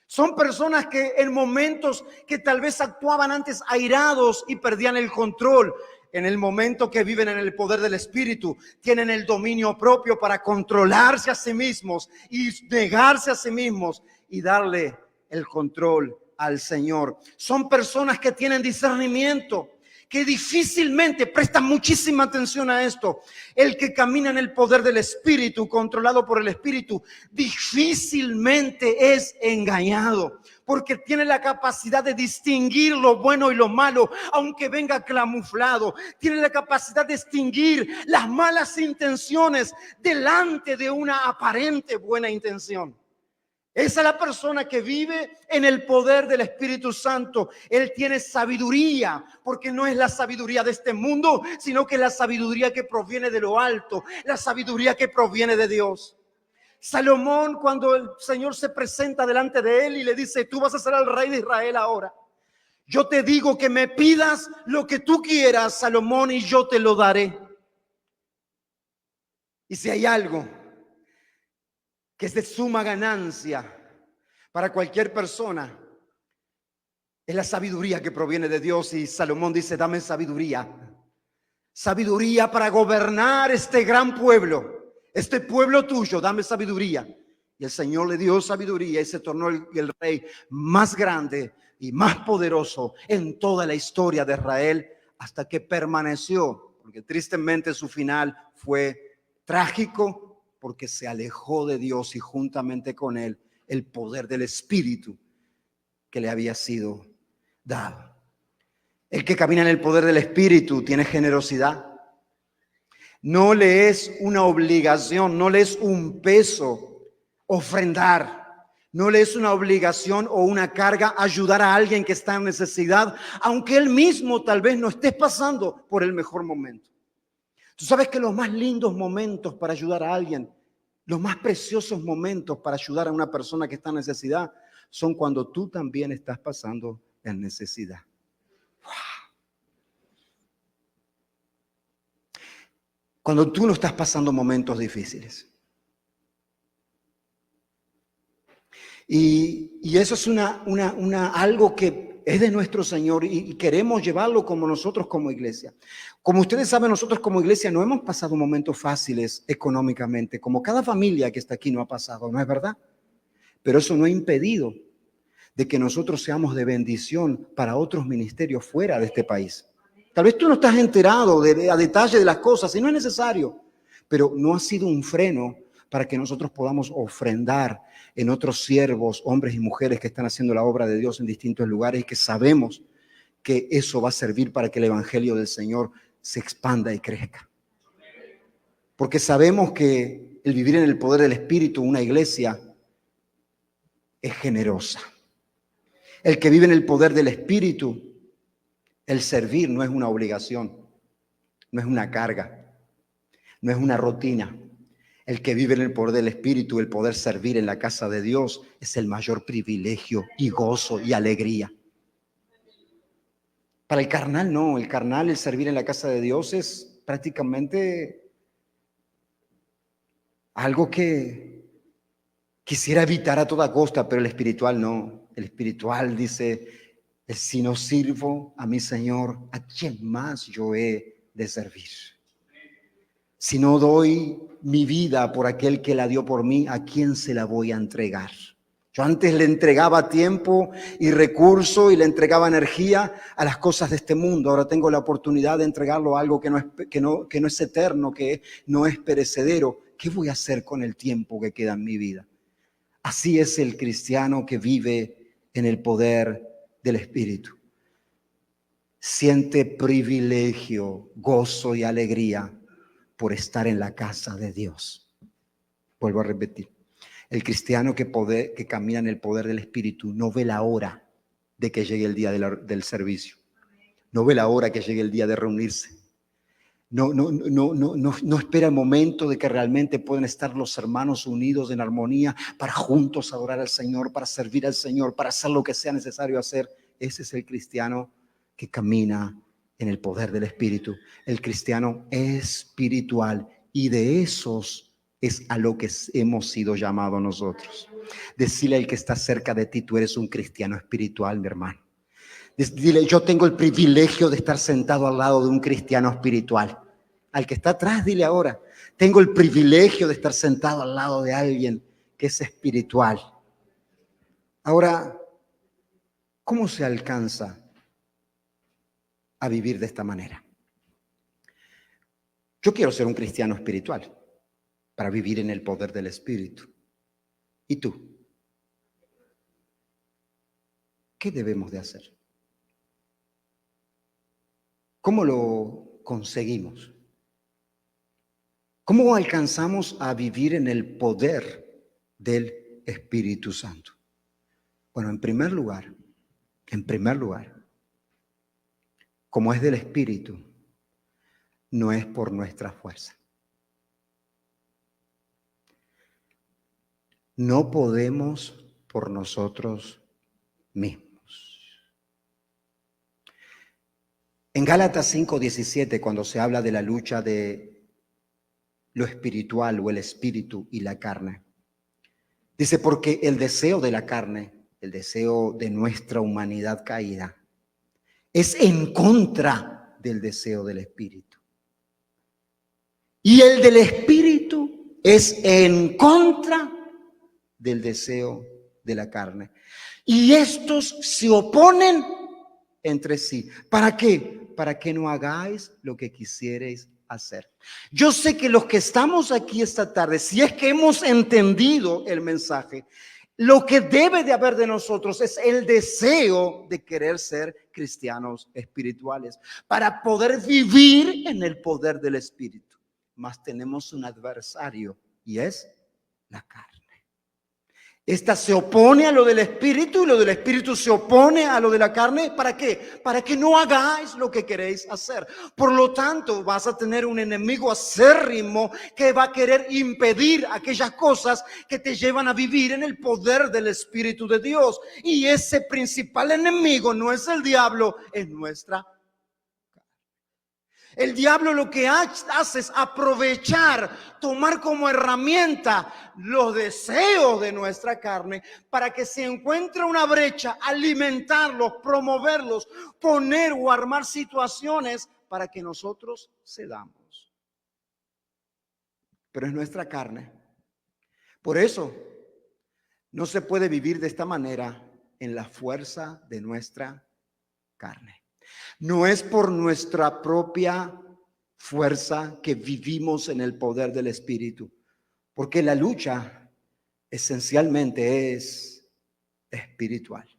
[SPEAKER 2] Son personas que en momentos que tal vez actuaban antes airados y perdían el control, en el momento que viven en el poder del Espíritu, tienen el dominio propio para controlarse a sí mismos y negarse a sí mismos y darle el control al Señor. Son personas que tienen discernimiento, que difícilmente prestan muchísima atención a esto. El que camina en el poder del Espíritu, controlado por el Espíritu, difícilmente es engañado, porque tiene la capacidad de distinguir lo bueno y lo malo, aunque venga camuflado. Tiene la capacidad de distinguir las malas intenciones delante de una aparente buena intención. Esa es la persona que vive en el poder del Espíritu Santo. Él tiene sabiduría, porque no es la sabiduría de este mundo, sino que es la sabiduría que proviene de lo alto, la sabiduría que proviene de Dios. Salomón, cuando el Señor se presenta delante de él y le dice: tú vas a ser el rey de Israel ahora. Yo te digo que me pidas lo que tú quieras, Salomón, y yo te lo daré. Y si hay algo que es de suma ganancia para cualquier persona, es la sabiduría que proviene de Dios. Y Salomón dice: dame sabiduría, sabiduría para gobernar este gran pueblo, este pueblo tuyo, dame sabiduría. Y el Señor le dio sabiduría y se tornó el rey más grande y más poderoso en toda la historia de Israel, hasta que permaneció, porque tristemente su final fue trágico, porque se alejó de Dios y juntamente con él el poder del Espíritu que le había sido dado. El que camina en el poder del Espíritu tiene generosidad. No le es una obligación, no le es un peso ofrendar. No le es una obligación o una carga ayudar a alguien que está en necesidad, aunque él mismo tal vez no esté pasando por el mejor momento. Tú sabes que los más lindos momentos para ayudar a alguien, los más preciosos momentos para ayudar a una persona que está en necesidad, son cuando tú también estás pasando en necesidad. Cuando tú no estás pasando momentos difíciles. Y eso es algo que es de nuestro Señor y queremos llevarlo como nosotros como iglesia. Como ustedes saben, nosotros como iglesia no hemos pasado momentos fáciles económicamente, como cada familia que está aquí no ha pasado, ¿no es verdad? Pero eso no ha impedido de que nosotros seamos de bendición para otros ministerios fuera de este país. Tal vez tú no estás enterado a detalle de las cosas y no es necesario, pero no ha sido un freno para que nosotros podamos ofrendar en otros siervos, hombres y mujeres que están haciendo la obra de Dios en distintos lugares y que sabemos que eso va a servir para que el evangelio del Señor se expanda y crezca. Porque sabemos que el vivir en el poder del Espíritu, una iglesia, es generosa. El que vive en el poder del Espíritu, el servir no es una obligación, no es una carga, no es una rutina. El que vive en el poder del Espíritu, el poder servir en la casa de Dios, es el mayor privilegio y gozo y alegría. Para el carnal no, el carnal, el servir en la casa de Dios es prácticamente algo que quisiera evitar a toda costa, pero el espiritual no. El espiritual dice: si no sirvo a mi Señor, ¿a quién más yo he de servir? Si no doy mi vida por aquel que la dio por mí, ¿a quién se la voy a entregar? Yo antes le entregaba tiempo y recurso y le entregaba energía a las cosas de este mundo. Ahora tengo la oportunidad de entregarlo a algo que no es eterno, que no es perecedero. ¿Qué voy a hacer con el tiempo que queda en mi vida? Así es el cristiano que vive en el poder del Espíritu. Siente privilegio, gozo y alegría por estar en la casa de Dios, Vuelvo a repetir. El cristiano que camina en el poder del Espíritu no ve la hora de que llegue el día del servicio. No ve la hora que llegue el día de reunirse. No espera el momento de que realmente puedan estar los hermanos unidos en armonía para juntos adorar al Señor, para servir al Señor, para hacer lo que sea necesario hacer. Ese es el cristiano que camina en el poder del Espíritu. El cristiano espiritual, y de esos es a lo que hemos sido llamados nosotros. Decirle al que está cerca de ti: tú eres un cristiano espiritual, mi hermano. Dile: yo tengo el privilegio de estar sentado al lado de un cristiano espiritual. Al que está atrás, dile ahora: tengo el privilegio de estar sentado al lado de alguien que es espiritual. Ahora, ¿cómo se alcanza a vivir de esta manera? Yo quiero ser un cristiano espiritual para vivir en el poder del Espíritu. ¿Y tú? ¿Qué debemos de hacer? ¿Cómo lo conseguimos? ¿Cómo alcanzamos a vivir en el poder del Espíritu Santo? Bueno, en primer lugar, como es del Espíritu, no es por nuestra fuerza. No podemos por nosotros mismos. En Gálatas 5:17, cuando se habla de la lucha de lo espiritual o el espíritu y la carne, dice: porque el deseo de la carne, el deseo de nuestra humanidad caída, es en contra del deseo del espíritu. Y el del espíritu es en contra del deseo de la carne. Y estos se oponen entre sí. ¿Para qué? Para que no hagáis lo que quisierais hacer. Yo sé que los que estamos aquí esta tarde, si es que hemos entendido el mensaje, lo que debe de haber de nosotros es el deseo de querer ser cristianos espirituales para poder vivir en el poder del Espíritu. Mas tenemos un adversario, y es la carne. Esta se opone a lo del Espíritu y lo del Espíritu se opone a lo de la carne. ¿Para qué? Para que no hagáis lo que queréis hacer. Por lo tanto, vas a tener un enemigo acérrimo que va a querer impedir aquellas cosas que te llevan a vivir en el poder del Espíritu de Dios. Y ese principal enemigo no es el diablo, es nuestra carne. El diablo lo que hace es aprovechar, tomar como herramienta los deseos de nuestra carne para que se encuentre una brecha, alimentarlos, promoverlos, poner o armar situaciones para que nosotros cedamos. Pero es nuestra carne. Por eso no se puede vivir de esta manera en la fuerza de nuestra carne. No es por nuestra propia fuerza que vivimos en el poder del Espíritu, porque la lucha esencialmente es espiritual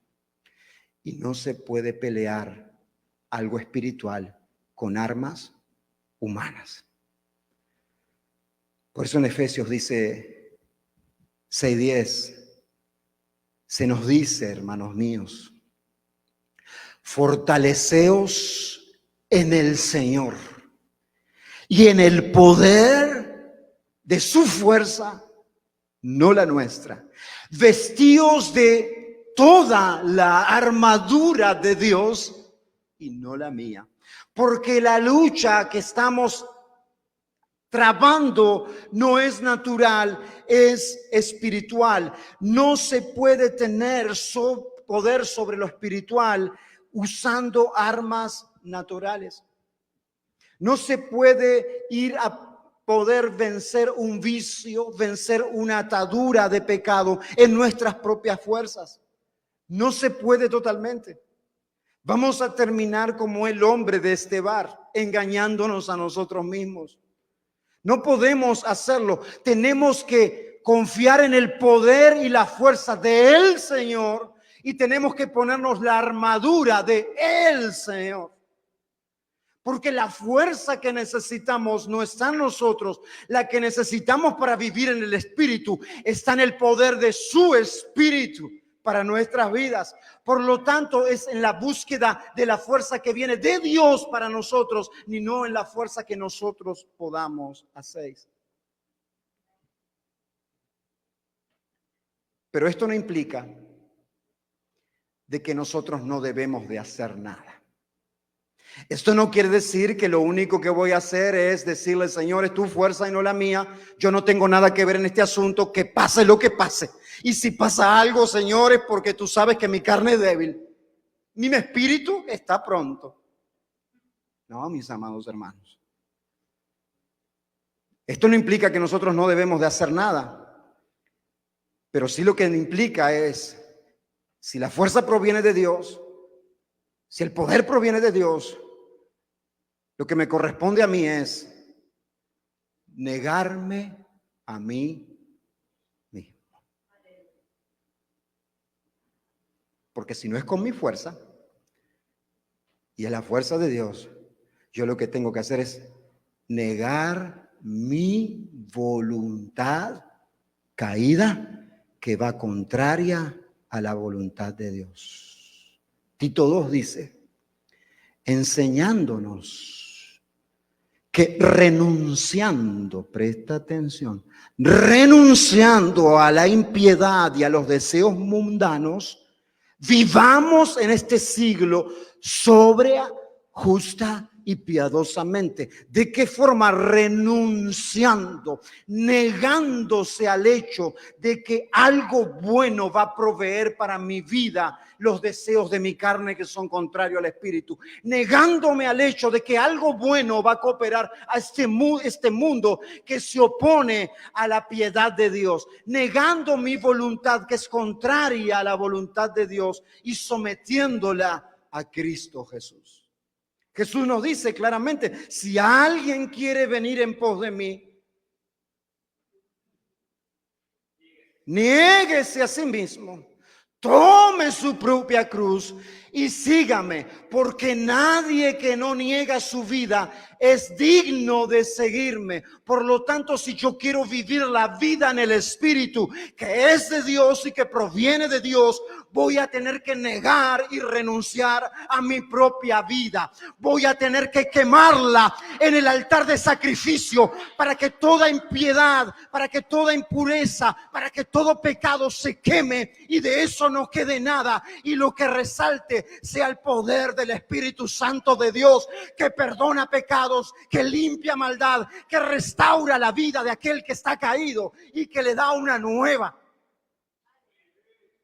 [SPEAKER 2] y no se puede pelear algo espiritual con armas humanas. Por eso en Efesios dice 6:10, se nos dice, hermanos míos: fortaleceos en el Señor y en el poder de su fuerza, no la nuestra. Vestíos de toda la armadura de Dios y no la mía. Porque la lucha que estamos trabando no es natural, es espiritual. No se puede tener poder sobre lo espiritual usando armas naturales. No se puede ir a poder vencer un vicio, vencer una atadura de pecado en nuestras propias fuerzas. No se puede totalmente. Vamos a terminar como el hombre de este bar, engañándonos a nosotros mismos. No podemos hacerlo. Tenemos que confiar en el poder y la fuerza del Señor. Y tenemos que ponernos la armadura de el Señor Porque la fuerza que necesitamos no está en nosotros. La que necesitamos para vivir en el Espíritu está en el poder de su Espíritu para nuestras vidas. Por lo tanto, es en la búsqueda de la fuerza que viene de Dios para nosotros, ni no en la fuerza que nosotros podamos hacer. Pero esto no implica de que nosotros no debemos de hacer nada. Esto no quiere decir que lo único que voy a hacer es decirle, Señor, es tu fuerza y no la mía. Yo no tengo nada que ver en este asunto, que pase lo que pase. Y si pasa algo, Señor, es porque tú sabes que mi carne es débil. Mi espíritu está pronto. No, mis amados hermanos. Esto no implica que nosotros no debemos de hacer nada. Pero sí lo que implica es, si la fuerza proviene de Dios, si el poder proviene de Dios, lo que me corresponde a mí es negarme a mí mismo. Porque si no es con mi fuerza y es la fuerza de Dios, yo lo que tengo que hacer es negar mi voluntad caída que va contraria a la voluntad de Dios. Tito 2 dice, enseñándonos que renunciando, presta atención, renunciando a la impiedad y a los deseos mundanos, vivamos en este siglo sobria, justa y piadosamente. ¿De qué forma? Renunciando, negándose al hecho de que algo bueno va a proveer para mi vida los deseos de mi carne que son contrarios al Espíritu, negándome al hecho de que algo bueno va a cooperar a este mundo que se opone a la piedad de Dios, negando mi voluntad que es contraria a la voluntad de Dios y sometiéndola a Cristo Jesús. Jesús nos dice claramente, si alguien quiere venir en pos de mí, niéguese a sí mismo, tome su propia cruz y sígame, porque nadie que no niega su vida es digno de seguirme. Por lo tanto, si yo quiero vivir la vida en el Espíritu, que es de Dios y que proviene de Dios, voy a tener que negar y renunciar a mi propia vida. Voy a tener que quemarla en el altar de sacrificio para que toda impiedad, para que toda impureza, para que todo pecado se queme y de eso no quede nada. Y lo que resalte sea el poder del Espíritu Santo de Dios, que perdona pecados, que limpia maldad, que restaura la vida de aquel que está caído y que le da una nueva.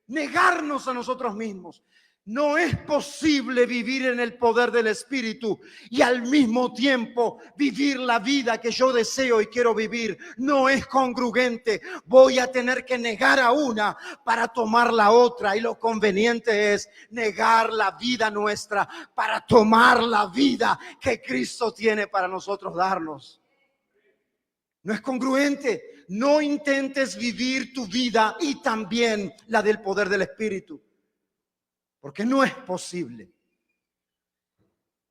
[SPEAKER 2] Negarnos a nosotros mismos. No es posible vivir en el poder del Espíritu y al mismo tiempo vivir la vida que yo deseo y quiero vivir. No es congruente. Voy a tener que negar a una para tomar la otra, y lo conveniente es negar la vida nuestra para tomar la vida que Cristo tiene para nosotros darnos. No es congruente. No intentes vivir tu vida y también la del poder del Espíritu, porque no es posible.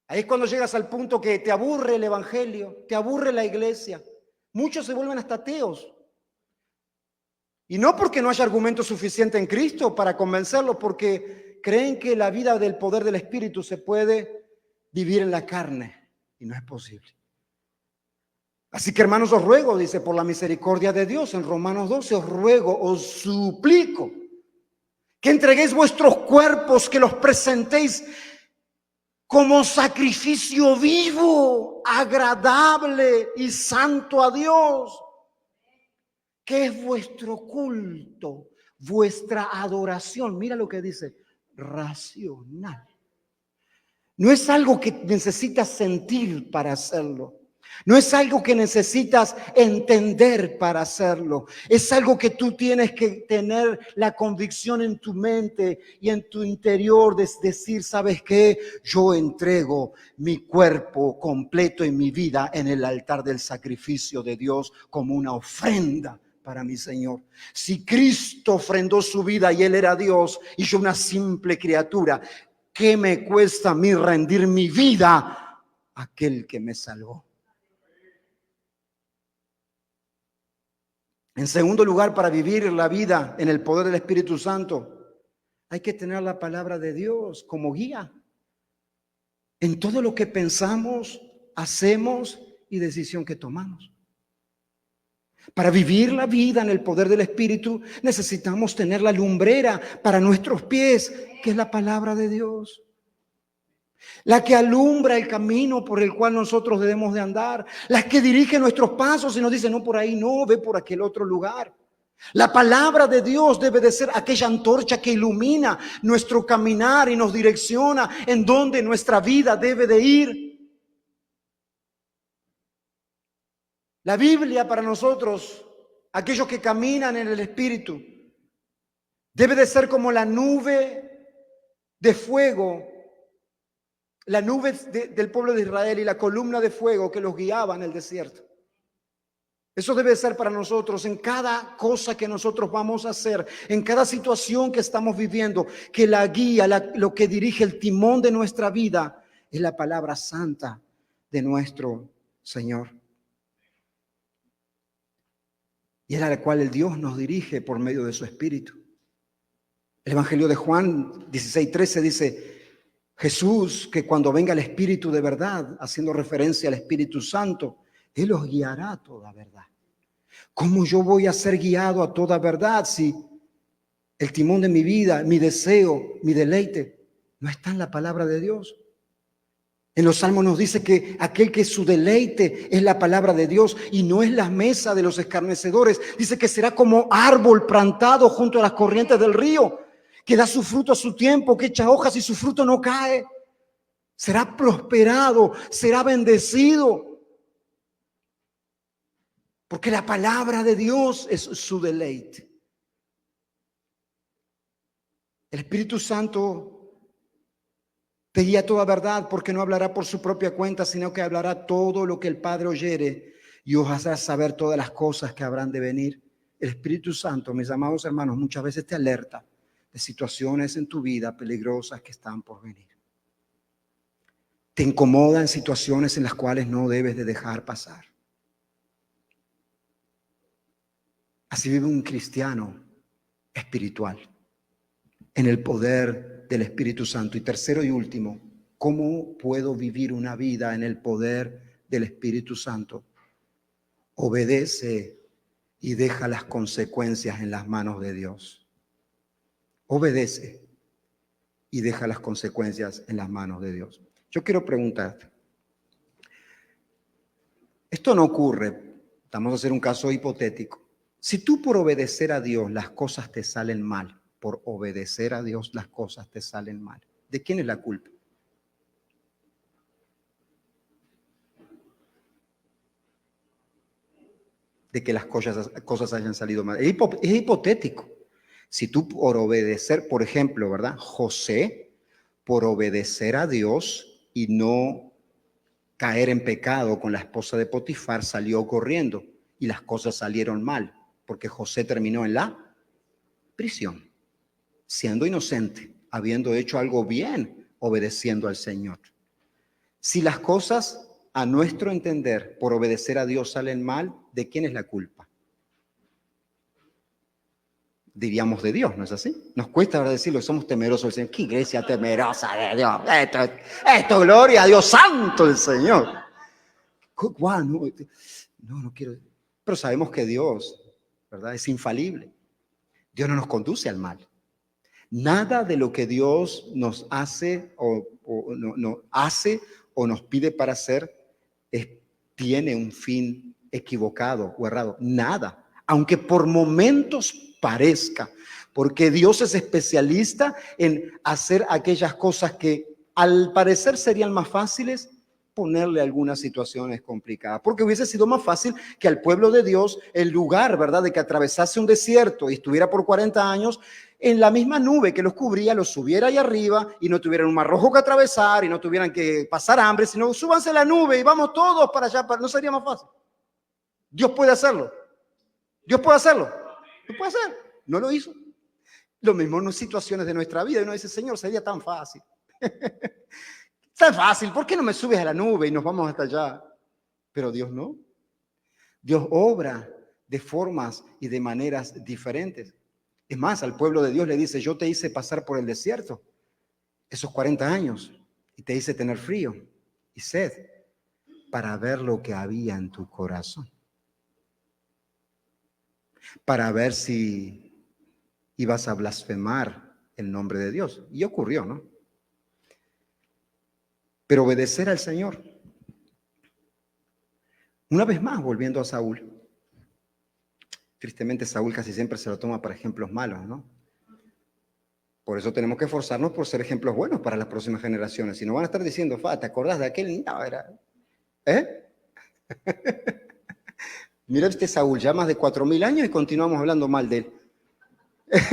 [SPEAKER 2] Ahí es cuando llegas al punto que te aburre el evangelio, te aburre la iglesia. Muchos se vuelven hasta ateos. Y no porque no haya argumento suficiente en Cristo para convencerlos, porque creen que la vida del poder del Espíritu se puede vivir en la carne, y no es posible. Así que, hermanos, os ruego, dice, por la misericordia de Dios, en Romanos 12, os ruego, os suplico, que entreguéis vuestros cuerpos, que los presentéis como sacrificio vivo, agradable y santo a Dios, que es vuestro culto, vuestra adoración. Mira lo que dice, racional. No es algo que necesitas sentir para hacerlo. No es algo que necesitas entender para hacerlo. Es algo que tú tienes que tener la convicción en tu mente y en tu interior de decir, ¿sabes qué? Yo entrego mi cuerpo completo y mi vida en el altar del sacrificio de Dios como una ofrenda para mi Señor. Si Cristo ofrendó su vida y Él era Dios y yo una simple criatura, ¿qué me cuesta a mí rendir mi vida aquel que me salvó. En segundo lugar, para vivir la vida en el poder del Espíritu Santo, hay que tener la palabra de Dios como guía en todo lo que pensamos, hacemos y decisión que tomamos. Para vivir la vida en el poder del Espíritu necesitamos tener la lumbrera para nuestros pies, que es la palabra de Dios. La que alumbra el camino por el cual nosotros debemos de andar. La que dirige nuestros pasos y nos dice, no por ahí, no, ve por aquel otro lugar. La palabra de Dios debe de ser aquella antorcha que ilumina nuestro caminar y nos direcciona en donde nuestra vida debe de ir. La Biblia para nosotros, aquellos que caminan en el Espíritu, debe de ser como la nube de fuego, la nube del pueblo de Israel y la columna de fuego que los guiaba en el desierto. Eso debe ser para nosotros en cada cosa que nosotros vamos a hacer, en cada situación que estamos viviendo, que la guía, lo que dirige el timón de nuestra vida es la palabra santa de nuestro Señor. Y es a la cual el Dios nos dirige por medio de su Espíritu. El Evangelio de Juan 16:13 dice, Jesús, que cuando venga el Espíritu de verdad, haciendo referencia al Espíritu Santo, Él los guiará a toda verdad. ¿Cómo yo voy a ser guiado a toda verdad si el timón de mi vida, mi deseo, mi deleite, no está en la palabra de Dios? En los Salmos nos dice que aquel que su deleite es la palabra de Dios y no es la mesa de los escarnecedores. Dice que será como árbol plantado junto a las corrientes del río, que da su fruto a su tiempo, que echa hojas y su fruto no cae. Será prosperado, será bendecido. Porque la palabra de Dios es su deleite. El Espíritu Santo te guía toda verdad, porque no hablará por su propia cuenta, sino que hablará todo lo que el Padre oyere y os hará saber todas las cosas que habrán de venir. El Espíritu Santo, mis amados hermanos, muchas veces te alerta de situaciones en tu vida peligrosas que están por venir. Te incomoda en situaciones en las cuales no debes de dejar pasar. Así vive un cristiano espiritual en el poder del Espíritu Santo. Y tercero y último, ¿cómo puedo vivir una vida en el poder del Espíritu Santo? Obedece y deja las consecuencias en las manos de Dios. Obedece y deja las consecuencias en las manos de Dios. Yo quiero preguntarte, esto no ocurre, vamos a hacer un caso hipotético. Si tú por obedecer a Dios las cosas te salen mal, por obedecer a Dios las cosas te salen mal, ¿de quién es la culpa? De que las cosas hayan salido mal. Es hipotético. Si tú por obedecer, por ejemplo, ¿verdad? José, por obedecer a Dios y no caer en pecado con la esposa de Potifar, salió corriendo y las cosas salieron mal, porque José terminó en la prisión, siendo inocente, habiendo hecho algo bien, obedeciendo al Señor. Si las cosas, a nuestro entender, por obedecer a Dios salen mal, ¿de quién es la culpa? Diríamos de Dios, ¿no es así? Nos cuesta ahora decirlo, que somos temerosos del Señor. ¡Qué iglesia temerosa de Dios! Esto, gloria a Dios santo el Señor. No quiero. Pero sabemos que Dios, ¿verdad?, es infalible. Dios no nos conduce al mal. Nada de lo que Dios nos hace o nos pide para hacer tiene un fin equivocado o errado. Nada, aunque por momentos parezca, porque Dios es especialista en hacer aquellas cosas que al parecer serían más fáciles, ponerle algunas situaciones complicadas, porque hubiese sido más fácil que al pueblo de Dios, en lugar, ¿verdad?, de que atravesase un desierto y estuviera por 40 años, en la misma nube que los cubría, los subiera ahí arriba y no tuvieran un mar rojo que atravesar y no tuvieran que pasar hambre, sino súbanse a la nube y vamos todos para allá, ¿no sería más fácil? Dios puede hacerlo. Dios puede hacerlo. Lo puede hacer. No lo hizo. Lo mismo en situaciones de nuestra vida. Uno dice, Señor, sería tan fácil. Está fácil, ¿por qué no me subes a la nube y nos vamos hasta allá? Pero Dios no. Dios obra de formas y de maneras diferentes. Es más, al pueblo de Dios le dice, yo te hice pasar por el desierto esos 40 años y te hice tener frío y sed para ver lo que había en tu corazón. Para ver si ibas a blasfemar el nombre de Dios. Y ocurrió, ¿no? Pero obedecer al Señor. Una vez más, volviendo a Saúl. Tristemente, Saúl casi siempre se lo toma para ejemplos malos, ¿no? Por eso tenemos que esforzarnos por ser ejemplos buenos para las próximas generaciones. Si no van a estar diciendo, ¿te acordás de aquel? No, era... Mira este Saúl, ya más de 4.000 años y continuamos hablando mal de él.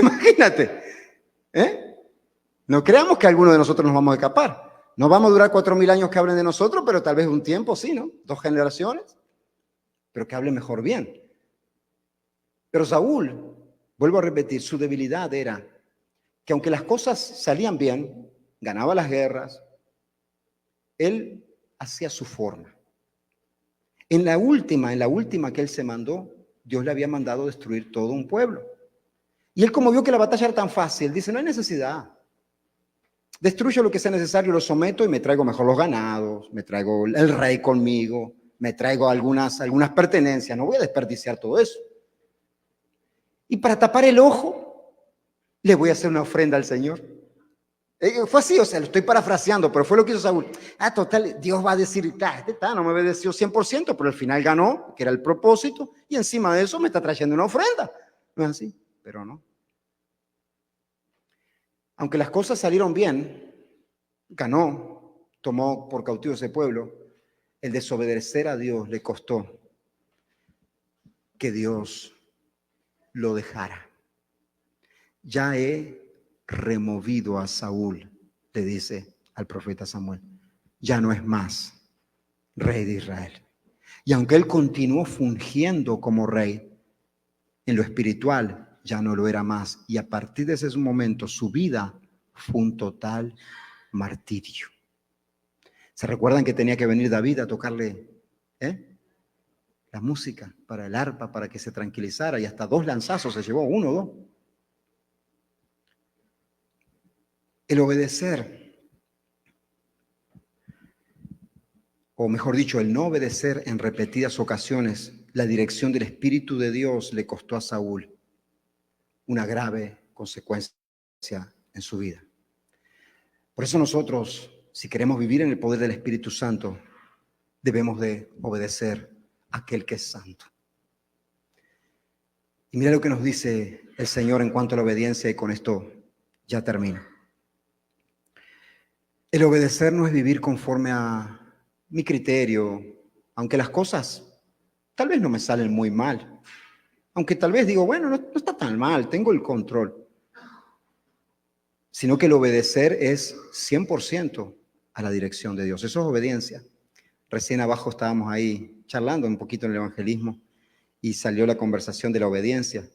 [SPEAKER 2] Imagínate. No creamos que alguno de nosotros nos vamos a escapar. No vamos a durar 4.000 años que hablen de nosotros, pero tal vez un tiempo sí, ¿no? 2 generaciones. Pero que hablen mejor bien. Pero Saúl, vuelvo a repetir, su debilidad era que aunque las cosas salían bien, ganaba las guerras, él hacía su forma. En la última que él se mandó, Dios le había mandado destruir todo un pueblo. Y él, como vio que la batalla era tan fácil, dice, no hay necesidad. Destruyo lo que sea necesario, lo someto y me traigo mejor los ganados, me traigo el rey conmigo, me traigo algunas pertenencias, no voy a desperdiciar todo eso. Y para tapar el ojo, le voy a hacer una ofrenda al Señor. Fue así, o sea, lo estoy parafraseando, pero fue lo que hizo Saúl. Total, Dios va a decir, no me obedeció 100%, pero al final ganó, que era el propósito, y encima de eso me está trayendo una ofrenda. No es así, pero no. Aunque las cosas salieron bien, ganó, tomó por cautivo ese pueblo, el desobedecer a Dios le costó que Dios lo dejara. Ya he removido a Saúl, le dice al profeta Samuel, ya no es más rey de Israel. Y aunque él continuó fungiendo como rey, en lo espiritual ya no lo era más. Y a partir de ese momento su vida fue un total martirio. ¿Se recuerdan que tenía que venir David a tocarle la música para el arpa, para que se tranquilizara? Y hasta 2 lanzazos se llevó, 1 o 2. El obedecer, o mejor dicho, el no obedecer en repetidas ocasiones la dirección del Espíritu de Dios le costó a Saúl una grave consecuencia en su vida. Por eso nosotros, si queremos vivir en el poder del Espíritu Santo, debemos de obedecer a aquel que es santo. Y mira lo que nos dice el Señor en cuanto a la obediencia, y con esto ya termino. El obedecer no es vivir conforme a mi criterio, aunque las cosas tal vez no me salen muy mal, aunque tal vez digo, bueno, no está tan mal, tengo el control, sino que el obedecer es 100% a la dirección de Dios. Eso es obediencia. Recién abajo estábamos ahí charlando un poquito en el evangelismo y salió la conversación de la obediencia.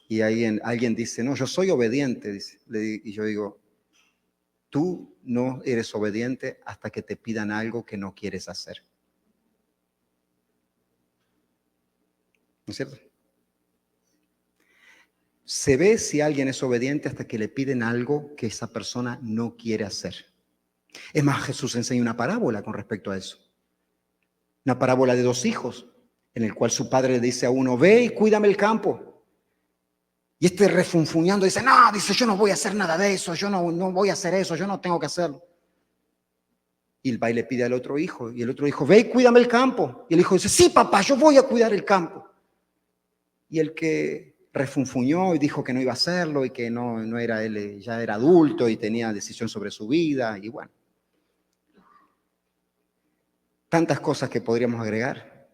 [SPEAKER 2] Y ahí alguien dice, no, yo soy obediente, dice. Y yo digo, tú no eres obediente hasta que te pidan algo que no quieres hacer. ¿No es cierto? Se ve si alguien es obediente hasta que le piden algo que esa persona no quiere hacer. Es más, Jesús enseña una parábola con respecto a eso. Una parábola de 2 hijos, en el cual su padre le dice a uno, ve y cuídame el campo. Y este refunfuñando dice, no, dice, yo no voy a hacer nada de eso, yo no voy a hacer eso, yo no tengo que hacerlo. Y el va y le pide al otro hijo, y el otro hijo, ve y cuídame el campo. Y el hijo dice, sí, papá, yo voy a cuidar el campo. Y el que refunfuñó y dijo que no iba a hacerlo y que no era él, ya era adulto y tenía decisión sobre su vida, y bueno. Tantas cosas que podríamos agregar.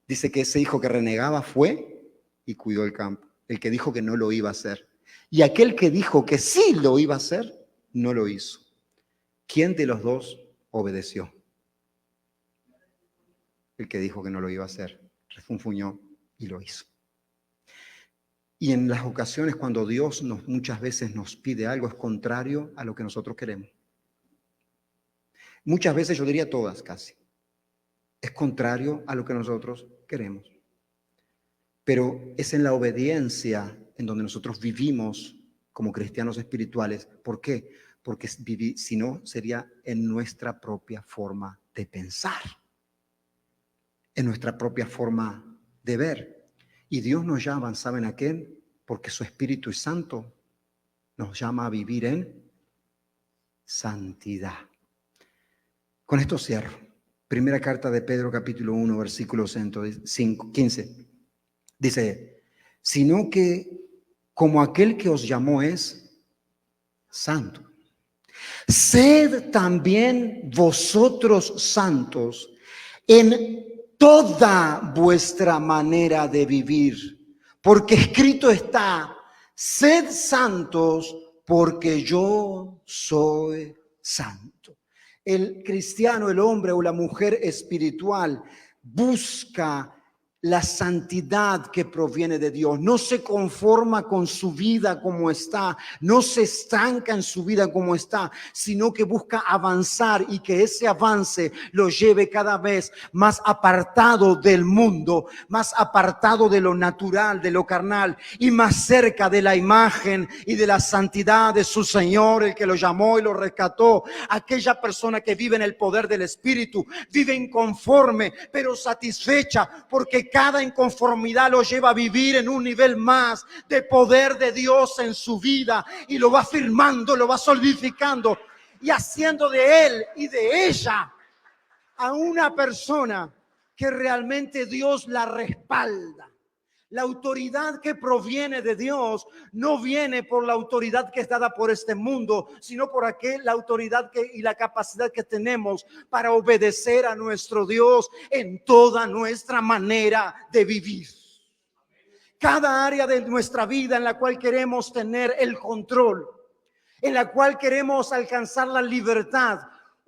[SPEAKER 2] Dice que ese hijo que renegaba fue y cuidó el campo. El que dijo que no lo iba a hacer. Y aquel que dijo que sí lo iba a hacer, no lo hizo. ¿Quién de los dos obedeció? El que dijo que no lo iba a hacer, refunfuñó y lo hizo. Y en las ocasiones cuando Dios muchas veces nos pide algo, es contrario a lo que nosotros queremos. Muchas veces, yo diría todas casi, es contrario a lo que nosotros queremos. Pero es en la obediencia en donde nosotros vivimos como cristianos espirituales. ¿Por qué? Porque si no, sería en nuestra propia forma de pensar, en nuestra propia forma de ver. Y Dios nos llama, ¿saben a qué? Porque su Espíritu Santo nos llama a vivir en santidad. Con esto cierro. Primera carta de Pedro, capítulo 1, versículo 15. Dice, sino que como aquel que os llamó es santo, sed también vosotros santos en toda vuestra manera de vivir, porque escrito está, sed santos porque yo soy santo. El cristiano, el hombre o la mujer espiritual busca la santidad que proviene de Dios. No se conforma con su vida como está, no se estanca en su vida como está, sino que busca avanzar y que ese avance lo lleve cada vez más apartado del mundo, más apartado de lo natural, de lo carnal y más cerca de la imagen y de la santidad de su Señor, el que lo llamó y lo rescató. Aquella persona que vive en el poder del Espíritu vive inconforme pero satisfecha, porque cada inconformidad lo lleva a vivir en un nivel más de poder de Dios en su vida y lo va afirmando, lo va solidificando y haciendo de él y de ella a una persona que realmente Dios la respalda. La autoridad que proviene de Dios no viene por la autoridad que es dada por este mundo, sino por la autoridad y la capacidad que tenemos para obedecer a nuestro Dios en toda nuestra manera de vivir. Cada área de nuestra vida en la cual queremos tener el control, en la cual queremos alcanzar la libertad,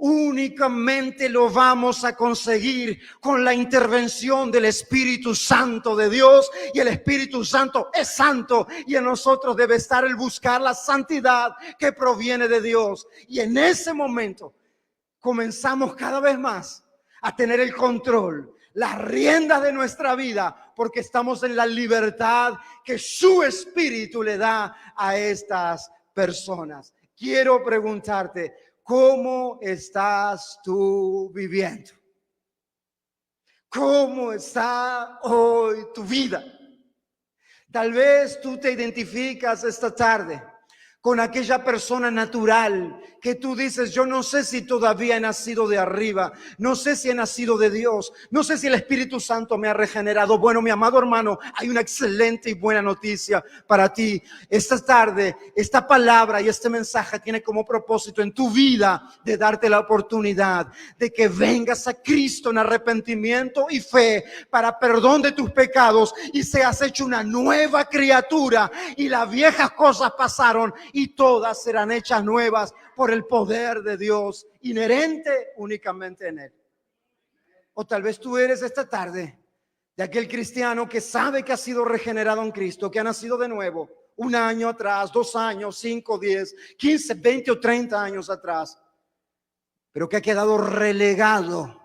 [SPEAKER 2] únicamente lo vamos a conseguir con la intervención del Espíritu Santo de Dios. Y el Espíritu Santo es santo y en nosotros debe estar el buscar la santidad que proviene de Dios. Y en ese momento comenzamos cada vez más a tener el control, las riendas de nuestra vida, porque estamos en la libertad que su Espíritu le da a estas personas. Quiero preguntarte, ¿cómo estás tú viviendo? ¿Cómo está hoy tu vida? Tal vez tú te identificas esta tarde con aquella persona natural que tú dices, yo no sé si todavía he nacido de arriba, no sé si he nacido de Dios, no sé si el Espíritu Santo me ha regenerado. Bueno, mi amado hermano, hay una excelente y buena noticia para ti. Esta tarde, esta palabra y este mensaje tiene como propósito en tu vida de darte la oportunidad de que vengas a Cristo en arrepentimiento y fe para perdón de tus pecados y seas hecho una nueva criatura, y las viejas cosas pasaron y todas serán hechas nuevas por el poder de Dios inherente únicamente en Él. O tal vez tú eres esta tarde de aquel cristiano que sabe que ha sido regenerado en Cristo, que ha nacido de nuevo 1 año atrás, 2 años, 5, 10, 15, 20 o 30 años atrás, pero que ha quedado relegado,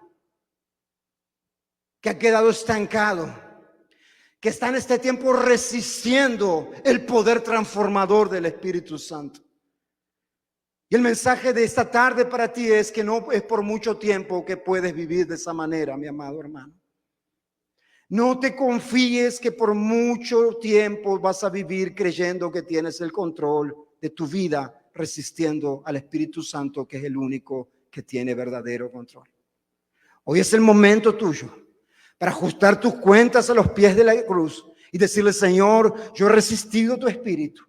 [SPEAKER 2] que ha quedado estancado, que está en este tiempo resistiendo el poder transformador del Espíritu Santo. Y el mensaje de esta tarde para ti es que no es por mucho tiempo que puedes vivir de esa manera, mi amado hermano. No te confíes que por mucho tiempo vas a vivir creyendo que tienes el control de tu vida, resistiendo al Espíritu Santo, que es el único que tiene verdadero control. Hoy es el momento tuyo para ajustar tus cuentas a los pies de la cruz y decirle, Señor, yo he resistido tu espíritu.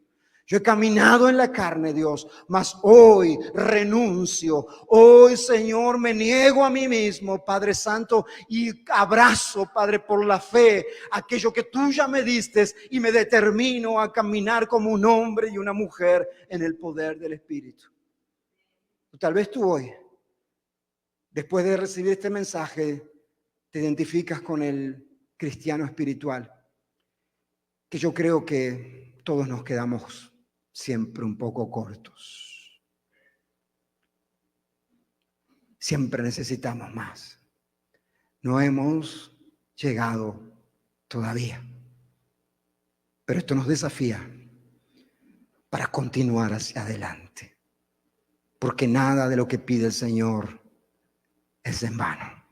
[SPEAKER 2] Yo he caminado en la carne, Dios, mas hoy renuncio. Hoy, Señor, me niego a mí mismo, Padre Santo, y abrazo, Padre, por la fe, aquello que tú ya me diste, y me determino a caminar como un hombre y una mujer en el poder del Espíritu. Tal vez tú hoy, después de recibir este mensaje, te identificas con el cristiano espiritual, que yo creo que todos nos quedamos siempre un poco cortos. Siempre necesitamos más. No hemos llegado todavía. Pero esto nos desafía para continuar hacia adelante. Porque nada de lo que pide el Señor es en vano.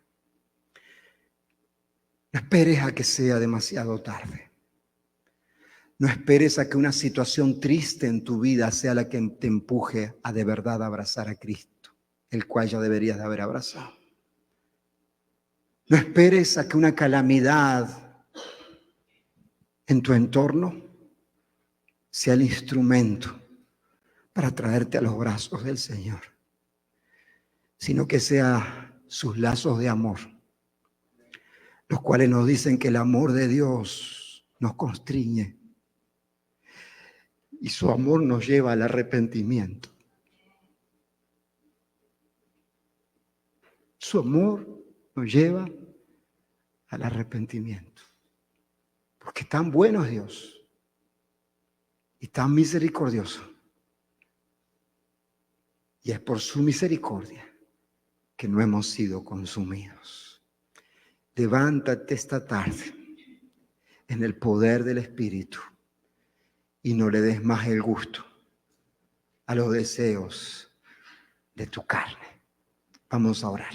[SPEAKER 2] No esperes a que sea demasiado tarde. No esperes a que una situación triste en tu vida sea la que te empuje a de verdad abrazar a Cristo, el cual ya deberías de haber abrazado. No esperes a que una calamidad en tu entorno sea el instrumento para traerte a los brazos del Señor, sino que sea sus lazos de amor, los cuales nos dicen que el amor de Dios nos constriñe y su amor nos lleva al arrepentimiento. Su amor nos lleva al arrepentimiento. Porque tan bueno es Dios y tan misericordioso. Y es por su misericordia que no hemos sido consumidos. Levántate esta tarde en el poder del Espíritu y no le des más el gusto a los deseos de tu carne. Vamos a orar.